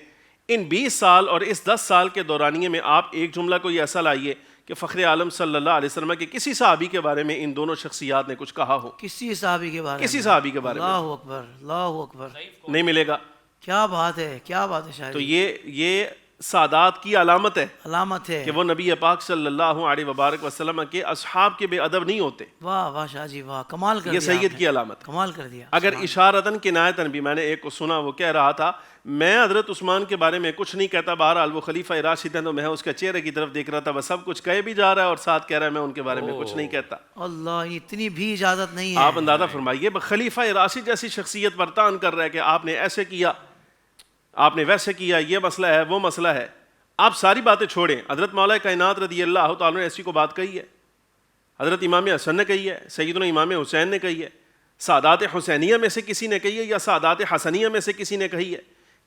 Speaker 2: ان 20 سال اور اس 10 سال کے دورانیے میں آپ ایک جملہ کوئی ایسا لائیے کہ فخر عالم صلی اللہ علیہ وسلم کے کسی صحابی کے بارے میں ان دونوں شخصیات نے کچھ کہا ہو،
Speaker 1: کسی صحابی کے بارے میں،
Speaker 2: کسی صحابی کے بارے میں
Speaker 1: اللہ اکبر، اللہ اکبر،
Speaker 2: نہیں ملے گا۔
Speaker 1: کیا بات ہے، کیا بات ہے شاید،
Speaker 2: تو یہ سادات کی علامت ہے
Speaker 1: علامت ہے
Speaker 2: کہ وہ نبی پاک صلی اللہ علیہ وبارک وسلم کے اصحاب کے بے ادب نہیں ہوتے۔
Speaker 1: واہ واہ شاہ جی، واہ، کمال کر
Speaker 2: یہ
Speaker 1: دیا،
Speaker 2: سید کی علامت۔
Speaker 1: کمال کر دیا۔
Speaker 2: اگر اشارتاً کنایتاً بھی، میں نے ایک کو سنا وہ کہہ رہا تھا میں حضرت عثمان کے بارے میں کچھ نہیں کہتا، بہرحال وہ خلیفہ راشد ہیں تو میں اس کے چہرے کی طرف دیکھ رہا تھا، وہ سب کچھ کہے بھی جا رہا ہے اور ساتھ کہہ رہا ہے میں ان کے بارے میں کچھ نہیں کہتا۔
Speaker 1: اللہ، اتنی بھی اجازت نہیں ہے۔
Speaker 2: آپ اندازہ فرمائیے، خلیفہ راشد جیسی شخصیت برتان کر رہا ہے کہ آپ نے ایسے کیا، آپ نے ویسے کیا، یہ مسئلہ ہے وہ مسئلہ ہے، آپ ساری باتیں چھوڑیں، حضرت مولا کائنات رضی اللہ تعالیٰ نے ایسی کو بات کہی ہے، حضرت امام حسن نے کہی ہے، سیدنا امام حسین نے کہی ہے، سادات حسینیہ میں سے کسی نے کہی ہے یا سادات حسنیہ میں سے کسی نے کہی ہے؟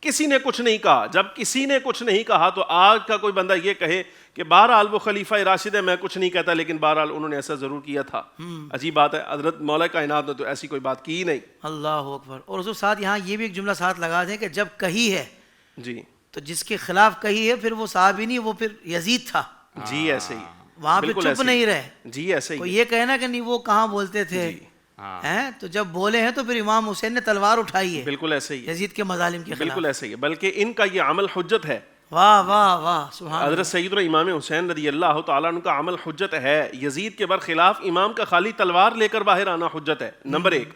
Speaker 2: کسی نے کچھ نہیں کہا. جب کسی نے کچھ نہیں کہا تو آج کا کوئی بندہ یہ کہے کہ بہرحال وہ خلیفہ راشد ہے، میں کچھ نہیں کہتا لیکن بہرحال انہوں نے ایسا ضرور کیا تھا. عجیب بات ہے، حضرت مولا کائنات نے تو ایسی کوئی بات کی ہی نہیں.
Speaker 1: اللہ اکبر. اور حضور ساتھ یہاں یہ بھی ایک جملہ ساتھ لگا دیں کہ جب کہی ہے
Speaker 2: جی
Speaker 1: تو جس کے خلاف کہی ہے پھر وہ صحابی نہیں، وہ پھر یزید تھا.
Speaker 2: جی ایسے ہی
Speaker 1: وہاں پہ چپ نہیں رہے.
Speaker 2: جی ایسے ہی.
Speaker 1: کوئی یہ کہنا کہ نہیں وہ کہاں بولتے تھے ہیں، تو جب بولے ہیں تو پھر امام حسین نے تلوار اٹھائی ہے.
Speaker 2: بالکل ایسے ہی،
Speaker 1: یزید کے مظالم کے خلاف.
Speaker 2: بالکل ایسے ہی. بلکہ ان کا یہ عمل حجت ہے.
Speaker 1: واہ واہ واہ سبحان.
Speaker 2: حضرت سیدنا امام حسین رضی اللہ تعالیٰ عنہ کا عمل حجت ہے. یزید کے برخلاف امام کا خالی تلوار لے کر باہر آنا حجت ہے، نمبر ایک.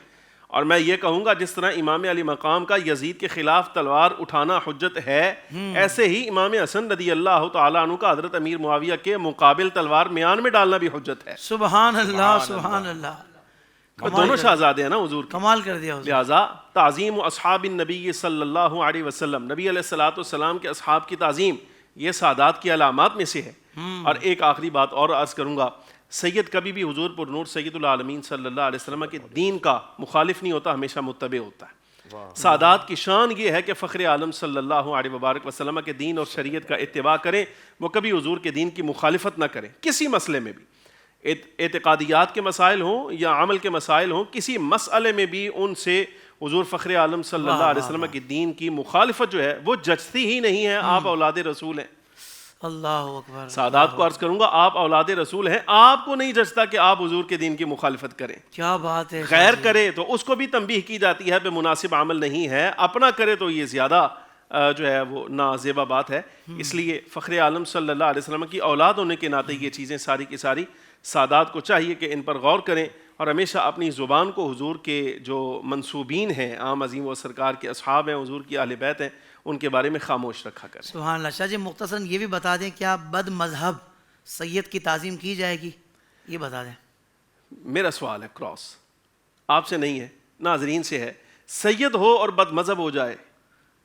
Speaker 2: اور میں یہ کہوں گا جس طرح امام علی مقام کا یزید کے خلاف تلوار اٹھانا حجت ہے، ایسے ہی امام حسن رضی اللہ تعالیٰ عنہ کا حضرت امیر معاویہ کے مقابل تلوار میان میں ڈالنا بھی حجت ہے.
Speaker 1: سبحان اللہ سبحان اللہ.
Speaker 2: دونوں شہزادے ہیں نا حضور کے.
Speaker 1: کمال کر دیا حضور.
Speaker 2: لہٰذا تعظیم اصحاب النبی صلی اللہ علیہ وسلم، نبی علیہ الصلوۃ والسلام کے اصحاب کی تعظیم یہ سادات کی علامات میں سے ہے. اور ایک آخری بات اور عرض کروں گا، سید کبھی بھی حضور پر نور سید العالمین صلی اللہ علیہ وسلم کے دین کا مخالف نہیں ہوتا، ہمیشہ متبع ہوتا ہے. سادات کی شان یہ ہے کہ فخر عالم صلی اللہ علیہ وبارک وسلم کے دین اور شریعت کا اتباع کریں، وہ کبھی حضور کے دین کی مخالفت نہ کریں کسی مسئلے میں بھی. اعتقادیات کے مسائل ہوں یا عمل کے مسائل ہوں، کسی مسئلے میں بھی ان سے حضور فخر عالم صلی اللہ علیہ وسلم کی دین کی مخالفت جو ہے وہ جچتی ہی نہیں ہے. آپ اولاد رسول ہیں.
Speaker 1: اللہ اکبر.
Speaker 2: سادات کو عرض کروں گا، آپ اولاد رسول ہیں، آپ کو نہیں جچتا کہ آپ حضور کے دین کی مخالفت کریں.
Speaker 1: کیا بات ہے.
Speaker 2: غیر کرے تو اس کو بھی تنبیہ کی جاتی ہے بے مناسب عمل نہیں ہے، اپنا کرے تو یہ زیادہ جو ہے وہ نازیبا بات ہے. اس لیے فخر عالم صلی اللہ علیہ وسلم کی اولاد ہونے کے ناطے یہ چیزیں ساری کی ساری سادات کو چاہیے کہ ان پر غور کریں اور ہمیشہ اپنی زبان کو حضور کے جو منسوبین ہیں، عام عظیم و سرکار کے اصحاب ہیں، حضور کی اہل بیت ہیں، ان کے بارے میں خاموش رکھا کریں.
Speaker 1: سبحان اللہ. شاہ جی مختصراً یہ بھی بتا دیں کیا بد مذہب سید کی تعظیم کی جائے گی؟ یہ بتا دیں.
Speaker 2: میرا سوال ہے کراس آپ سے نہیں ہے، ناظرین سے ہے. سید ہو اور بد مذہب ہو جائے،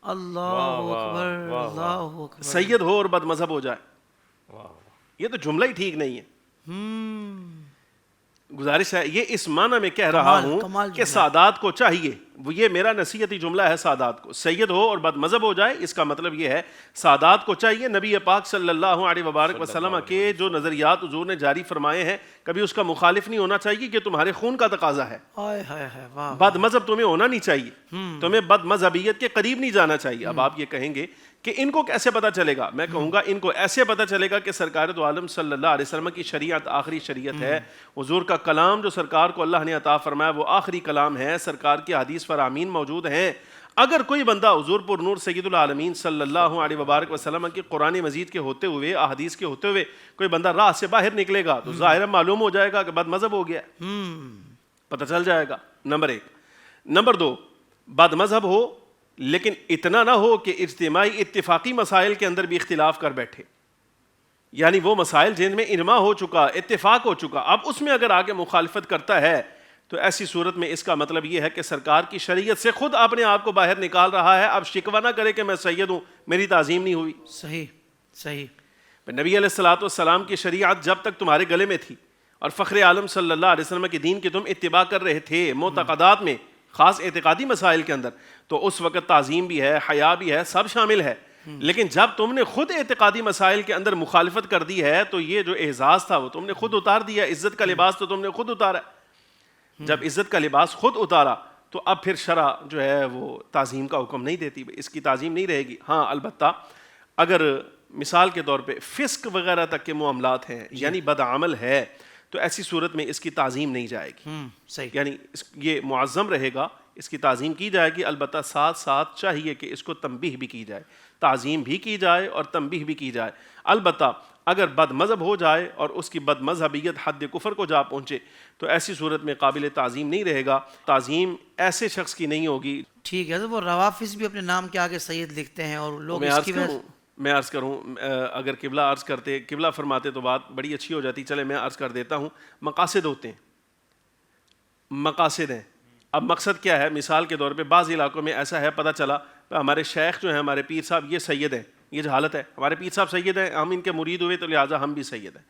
Speaker 1: اللہ اکبر اللہ اکبر.
Speaker 2: سید ہو اور بد مذہب ہو جائے، یہ تو جملہ ہی ٹھیک نہیں ہے. گزارش ہے، یہ اس معنی میں کہہ رہا ہوں کہ سادات کو چاہیے، وہ یہ میرا نصیحتی جملہ ہے، سادات کو سید ہو اور بد مذہب ہو جائے، اس کا مطلب یہ ہے سادات کو چاہیے نبی پاک صلی اللہ علیہ وبارک وسلم کے جو نظریات حضور نے جاری فرمائے ہیں کبھی اس کا مخالف نہیں ہونا چاہیے کہ تمہارے خون کا تقاضا ہے. بد مذہب تمہیں ہونا نہیں چاہیے، تمہیں بد مذہبیت کے قریب نہیں جانا چاہیے. اب آپ یہ کہیں گے کہ ان کو کیسے پتہ چلے گا؟ میں کہوں گا ان کو ایسے پتہ چلے گا کہ سرکار دو عالم صلی اللہ علیہ وسلم کی شریعت آخری شریعت ہے. حضور کا کلام جو سرکار کو اللہ نے عطا فرمایا وہ آخری کلام ہے. سرکار کی حدیث فرامین موجود ہیں. اگر کوئی بندہ حضور پر نور سید العالمین صلی اللہ علیہ وبارک وسلم کی قرآن مجید کے ہوتے ہوئے، احادیث کے ہوتے ہوئے کوئی بندہ راہ سے باہر نکلے گا تو ظاہر معلوم ہو جائے گا کہ بد مذہب ہو گیا، پتہ چل جائے گا. نمبر ایک. نمبر دو، بد مذہب ہو لیکن اتنا نہ ہو کہ اجتماعی اتفاقی مسائل کے اندر بھی اختلاف کر بیٹھے، یعنی وہ مسائل جن میں اجماع ہو چکا، اتفاق ہو چکا، اب اس میں اگر آگے مخالفت کرتا ہے تو ایسی صورت میں اس کا مطلب یہ ہے کہ سرکار کی شریعت سے خود اپنے آپ کو باہر نکال رہا ہے. اب شکوہ نہ کرے کہ میں سید ہوں، میری تعظیم نہیں ہوئی.
Speaker 1: صحیح صحیح.
Speaker 2: نبی علیہ الصلوۃ والسلام کی شریعت جب تک تمہارے گلے میں تھی اور فخر عالم صلی اللہ علیہ وسلم کے دین کی تم اتباع کر رہے تھے معتقدات میں، خاص اعتقادی مسائل کے اندر، تو اس وقت تعظیم بھی ہے، حیا بھی ہے، سب شامل ہے. لیکن جب تم نے خود اعتقادی مسائل کے اندر مخالفت کر دی ہے تو یہ جو اعزاز تھا وہ تم نے خود اتار دیا. عزت کا لباس تو تم نے خود اتارا. جب عزت کا لباس خود اتارا تو اب پھر شرع جو ہے وہ تعظیم کا حکم نہیں دیتی، اس کی تعظیم نہیں رہے گی. ہاں البتہ اگر مثال کے طور پہ فسق وغیرہ تک کے معاملات ہیں، یعنی بدعمل ہے، تو ایسی صورت میں اس کی تعظیم نہیں جائے گی. یعنی یہ معظم رہے گا، اس کی تعظیم کی جائے گی. البتہ ساتھ ساتھ چاہیے کہ اس کو تنبیہ بھی کی جائے، تعظیم بھی کی جائے اور تنبیہ بھی کی جائے. البتہ اگر بد مذہب ہو جائے اور اس کی بد مذہبیت حد کفر کو جا پہنچے تو ایسی صورت میں قابل تعظیم نہیں رہے گا. تعظیم ایسے شخص کی نہیں ہوگی.
Speaker 1: ٹھیک ہے. وہ روافظ بھی اپنے نام کے آگے سید لکھتے ہیں اور لوگ اس کی
Speaker 2: میں عرض کروں، اگر قبلہ عرض کرتے، قبلہ فرماتے تو بات بڑی اچھی ہو جاتی. چلے میں عرض کر دیتا ہوں. مقاصد ہوتے ہیں، مقاصد ہیں. اب مقصد کیا ہے؟ مثال کے طور پہ بعض علاقوں میں ایسا ہے، پتہ چلا ہمارے شیخ جو ہیں، ہمارے پیر صاحب یہ سید ہیں، یہ جہالت ہے. ہمارے پیر صاحب سید ہیں, ہم ان کے مرید ہوئے تو لہٰذا ہم بھی سید ہیں.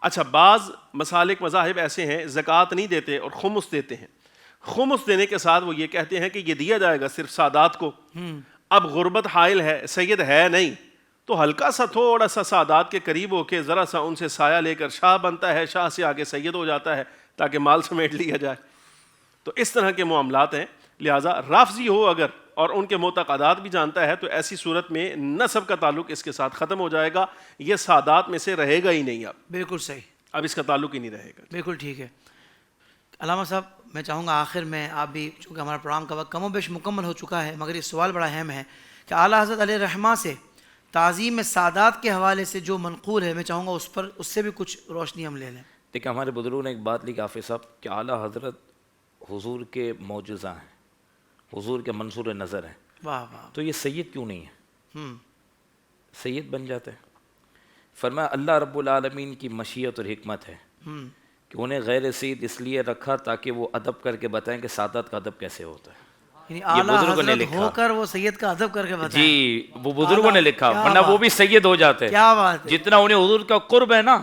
Speaker 2: اچھا, بعض مسالک مذاہب ایسے ہیں زکوٰۃ نہیں دیتے اور خمس دیتے ہیں. خمس دینے کے ساتھ وہ یہ کہتے ہیں کہ یہ دیا جائے گا صرف سادات کو. اب غربت حائل ہے, سید ہے نہیں, تو ہلکا سا تھوڑا سا سادات کے قریب ہو کے ذرا سا ان سے سایہ لے کر شاہ بنتا ہے, شاہ سے آگے سید ہو جاتا ہے تاکہ مال سمیٹ لیا جائے. تو اس طرح کے معاملات ہیں. لہٰذا رافضی ہو اگر اور ان کے معتقدات بھی جانتا ہے تو ایسی صورت میں نسب کا تعلق اس کے ساتھ ختم ہو جائے گا, یہ سادات میں سے رہے گا ہی نہیں. اب
Speaker 1: بالکل صحیح,
Speaker 2: اب اس کا تعلق ہی نہیں رہے گا.
Speaker 1: بالکل ٹھیک ہے. علامہ صاحب میں چاہوں گا آخر میں آپ بھی, چونکہ ہمارا پروگرام کا وقت کم و بیش مکمل ہو چکا ہے, مگر یہ سوال بڑا اہم ہے کہ اعلیٰ حضرت علیہ الرحمہ سے تعظیم سادات کے حوالے سے جو منقول ہے, میں چاہوں گا اس سے بھی کچھ روشنی ہم لے لیں.
Speaker 3: دیکھیں ہمارے بزرگوں نے ایک بات لکھی حافظ صاحب کہ اعلیٰ حضرت حضور کے معجزہ ہیں, حضور کے منصور نظر ہیں.
Speaker 1: واہ واہ.
Speaker 3: تو یہ سید کیوں نہیں ہے؟ سید بن جاتے ہیں. فرمایا اللہ رب العالمین کی مشیت اور حکمت ہے کہ انہیں غیر سید اس لیے رکھا تاکہ وہ ادب کر کے بتائیں کہ سادات کا ادب کیسے ہوتا ہے.
Speaker 1: یعنی اعلیٰ حضرت ہو کر وہ سید کا ادب کر کے بتائیں.
Speaker 3: جی وہ بزرگوں نے لکھا, ورنہ وہ بھی سید ہو جاتے ہیں.
Speaker 1: کیا بات ہے.
Speaker 3: جتنا انہیں حضور کا قرب ہے نا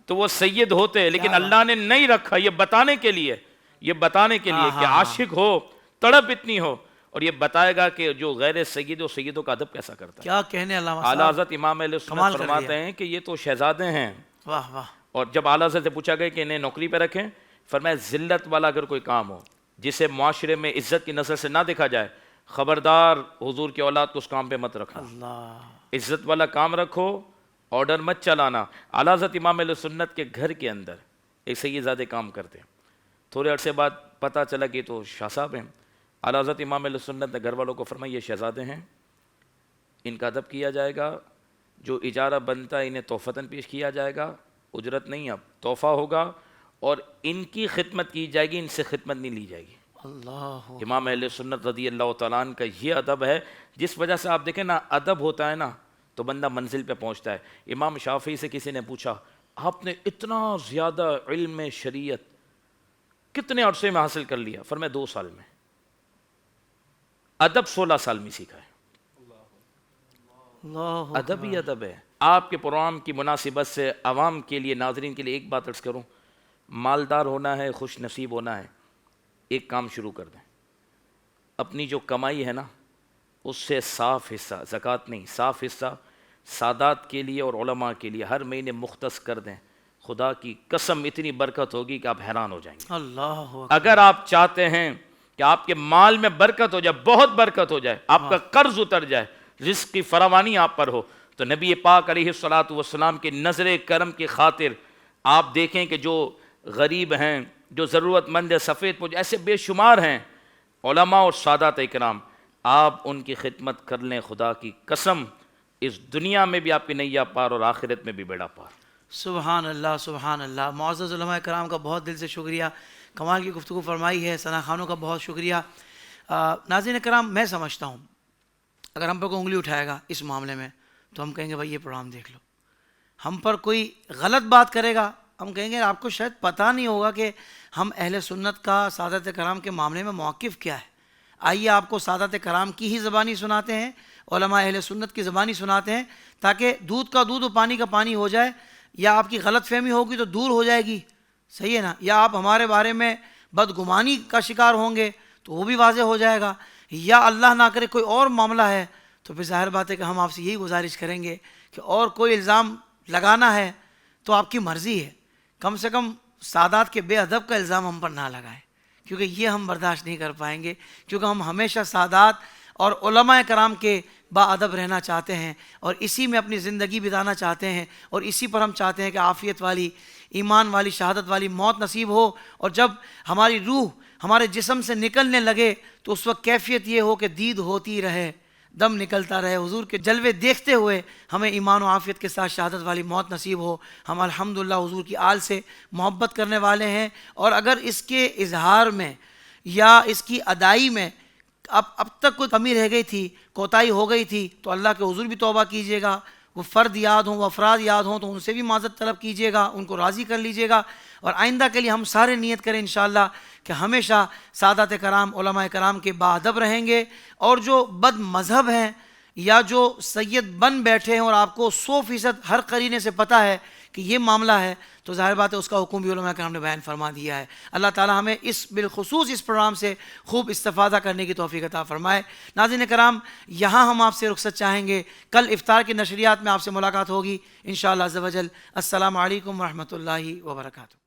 Speaker 3: تو وہ سید ہوتے ہیں, لیکن اللہ نے نہیں رکھا یہ بتانے کے لیے, یہ بتانے کے لیے کہ عاشق ہو, تڑپ اتنی ہو, اور یہ بتائے گا کہ جو غیر سید و سیدوں کا ادب کیسا کرتا ہے.
Speaker 1: کیا کہنے علامہ صاحب.
Speaker 3: اعلیٰ حضرت امام اہل سنت فرماتے ہیں کہ یہ تو شہزادے ہیں.
Speaker 1: واہ واہ.
Speaker 3: اور جب اعلیٰ حضرت سے پوچھا گیا کہ انہیں نوکری پہ رکھیں, فرمایا ذلت والا اگر کوئی کام ہو جسے معاشرے میں عزت کی نظر سے نہ دیکھا جائے, خبردار حضور کی اولاد کو اس کام پہ مت رکھنا.
Speaker 1: اللہ.
Speaker 3: عزت والا کام رکھو, آرڈر مت چلانا. اعلیٰ حضرت امام اہل سنت کے گھر کے اندر ایک سید زادے کام کرتے ہیں. تھوڑے عرصے بعد پتہ چلا کہ تو شاہ صاحب ہیں. اعلیٰ حضرت امام اہل سنت نے گھر والوں کو فرمایا یہ شہزادے ہیں, ان کا ادب کیا جائے گا, جو اجارہ بنتا ہے انہیں تحفتاً پیش کیا جائے گا, اجرت نہیں اب تحفہ ہوگا, اور ان کی خدمت کی جائے گی, ان سے خدمت نہیں لی جائے گی.
Speaker 1: اللہ.
Speaker 3: امام اہل سنت رضی اللہ تعالیٰ عنہ کا یہ ادب ہے جس وجہ سے آپ دیکھیں نا, ادب ہوتا ہے نا تو بندہ منزل پہ پہنچتا ہے. امام شافعی سے کسی نے پوچھا آپ نے اتنا زیادہ علم شریعت کتنے عرصے میں حاصل کر لیا؟ فرمایا 2 سال میں. ادب 16 سال میں سیکھا ہے. ادب ہی ادب ہے. آپ کے پروگرام کی مناسبت سے عوام کے لیے, ناظرین کے لیے ایک بات عرض کروں, مالدار ہونا ہے, خوش نصیب ہونا ہے, ایک کام شروع کر دیں. اپنی جو کمائی ہے نا اس سے صاف حصہ, زکوٰۃ نہیں, صاف حصہ سادات کے لیے اور علماء کے لیے ہر مہینے مختص کر دیں. خدا کی قسم اتنی برکت ہوگی کہ آپ حیران ہو جائیں گے.
Speaker 1: اللہ.
Speaker 3: اگر آپ چاہتے ہیں کہ آپ کے مال میں برکت ہو جائے, بہت برکت ہو جائے, آپ کا قرض اتر جائے, رزق کی فراوانی آپ پر ہو, تو نبی پاک علیہ الصلوۃ والسلام کی نظر کرم کی خاطر آپ دیکھیں کہ جو غریب ہیں, جو ضرورت مند ہے, سفید پوش, ایسے بے شمار ہیں علماء اور سادات اکرام, آپ ان کی خدمت کر لیں. خدا کی قسم اس دنیا میں بھی آپ کی نیا پار اور آخرت میں بھی بیڑا پار.
Speaker 1: سبحان اللہ, سبحان اللہ. معزز علماء کرام کا بہت دل سے شکریہ, کمال کی گفتگو فرمائی ہے. ثنا خانوں کا بہت شکریہ. ناظرین کرام, میں سمجھتا ہوں اگر ہم پر کوئی انگلی اٹھائے گا اس معاملے میں تو ہم کہیں گے بھائی یہ پروگرام دیکھ لو. ہم پر کوئی غلط بات کرے گا, ہم کہیں گے آپ کو شاید پتہ نہیں ہوگا کہ ہم اہل سنت کا سادات کرام کے معاملے میں موقف کیا ہے. آئیے آپ کو سادات کرام کی ہی زبانی سناتے ہیں, علماء اہل سنت کی زبانی سناتے ہیں, تاکہ دودھ کا دودھ و پانی کا پانی ہو جائے. یا آپ کی غلط فہمی ہوگی تو دور ہو جائے گی, صحیح ہے نا, یا آپ ہمارے بارے میں بدگمانی کا شکار ہوں گے تو وہ بھی واضح ہو جائے گا, یا اللہ نہ کرے کوئی اور معاملہ ہے تو پھر ظاہر بات ہے کہ ہم آپ سے یہی گزارش کریں گے کہ اور کوئی الزام لگانا ہے تو آپ کی مرضی ہے, کم سے کم سادات کے بے ادب کا الزام ہم پر نہ لگائیں, کیونکہ یہ ہم برداشت نہیں کر پائیں گے, کیونکہ ہم ہمیشہ سادات اور علماء کرام کے با ادب رہنا چاہتے ہیں اور اسی میں اپنی زندگی بتانا چاہتے ہیں, اور اسی پر ہم چاہتے ہیں کہ عافیت والی, ایمان والی, شہادت والی موت نصیب ہو, اور جب ہماری روح ہمارے جسم سے نکلنے لگے تو اس وقت کیفیت یہ ہو کہ دید ہوتی رہے, دم نکلتا رہے, حضور کے جلوے دیکھتے ہوئے ہمیں ایمان و عافیت کے ساتھ شہادت والی موت نصیب ہو. ہم الحمدللہ حضور کی آل سے محبت کرنے والے ہیں, اور اگر اس کے اظہار میں یا اس کی ادائی میں اب تک کوئی کمی رہ گئی تھی, کوتاہی ہو گئی تھی, تو اللہ کے حضور بھی توبہ کیجیے گا. وہ فرد یاد ہوں, وہ افراد یاد ہوں تو ان سے بھی معذرت طلب کیجیے گا, ان کو راضی کر لیجیے گا, اور آئندہ کے لیے ہم سارے نیت کریں انشاءاللہ کہ ہمیشہ سادات کرام, علماء کرام کے با ادب رہیں گے, اور جو بد مذہب ہیں یا جو سید بن بیٹھے ہیں اور آپ کو 100% ہر قرینے سے پتہ ہے کہ یہ معاملہ ہے، تو ظاہر بات ہے اس کا حکم بھی علماء کرام نے بیان فرما دیا ہے۔ اللہ تعالی ہمیں بالخصوص اس پروگرام سے خوب استفادہ کرنے کی توفیق عطا فرمائے۔ ناظرین کرام، یہاں ہم آپ سے رخصت چاہیں گے، کل افطار کی نشریات میں آپ سے ملاقات ہوگی انشاءاللہ عز و جل۔ السلام علیکم ورحمۃ اللہ وبرکاتہ۔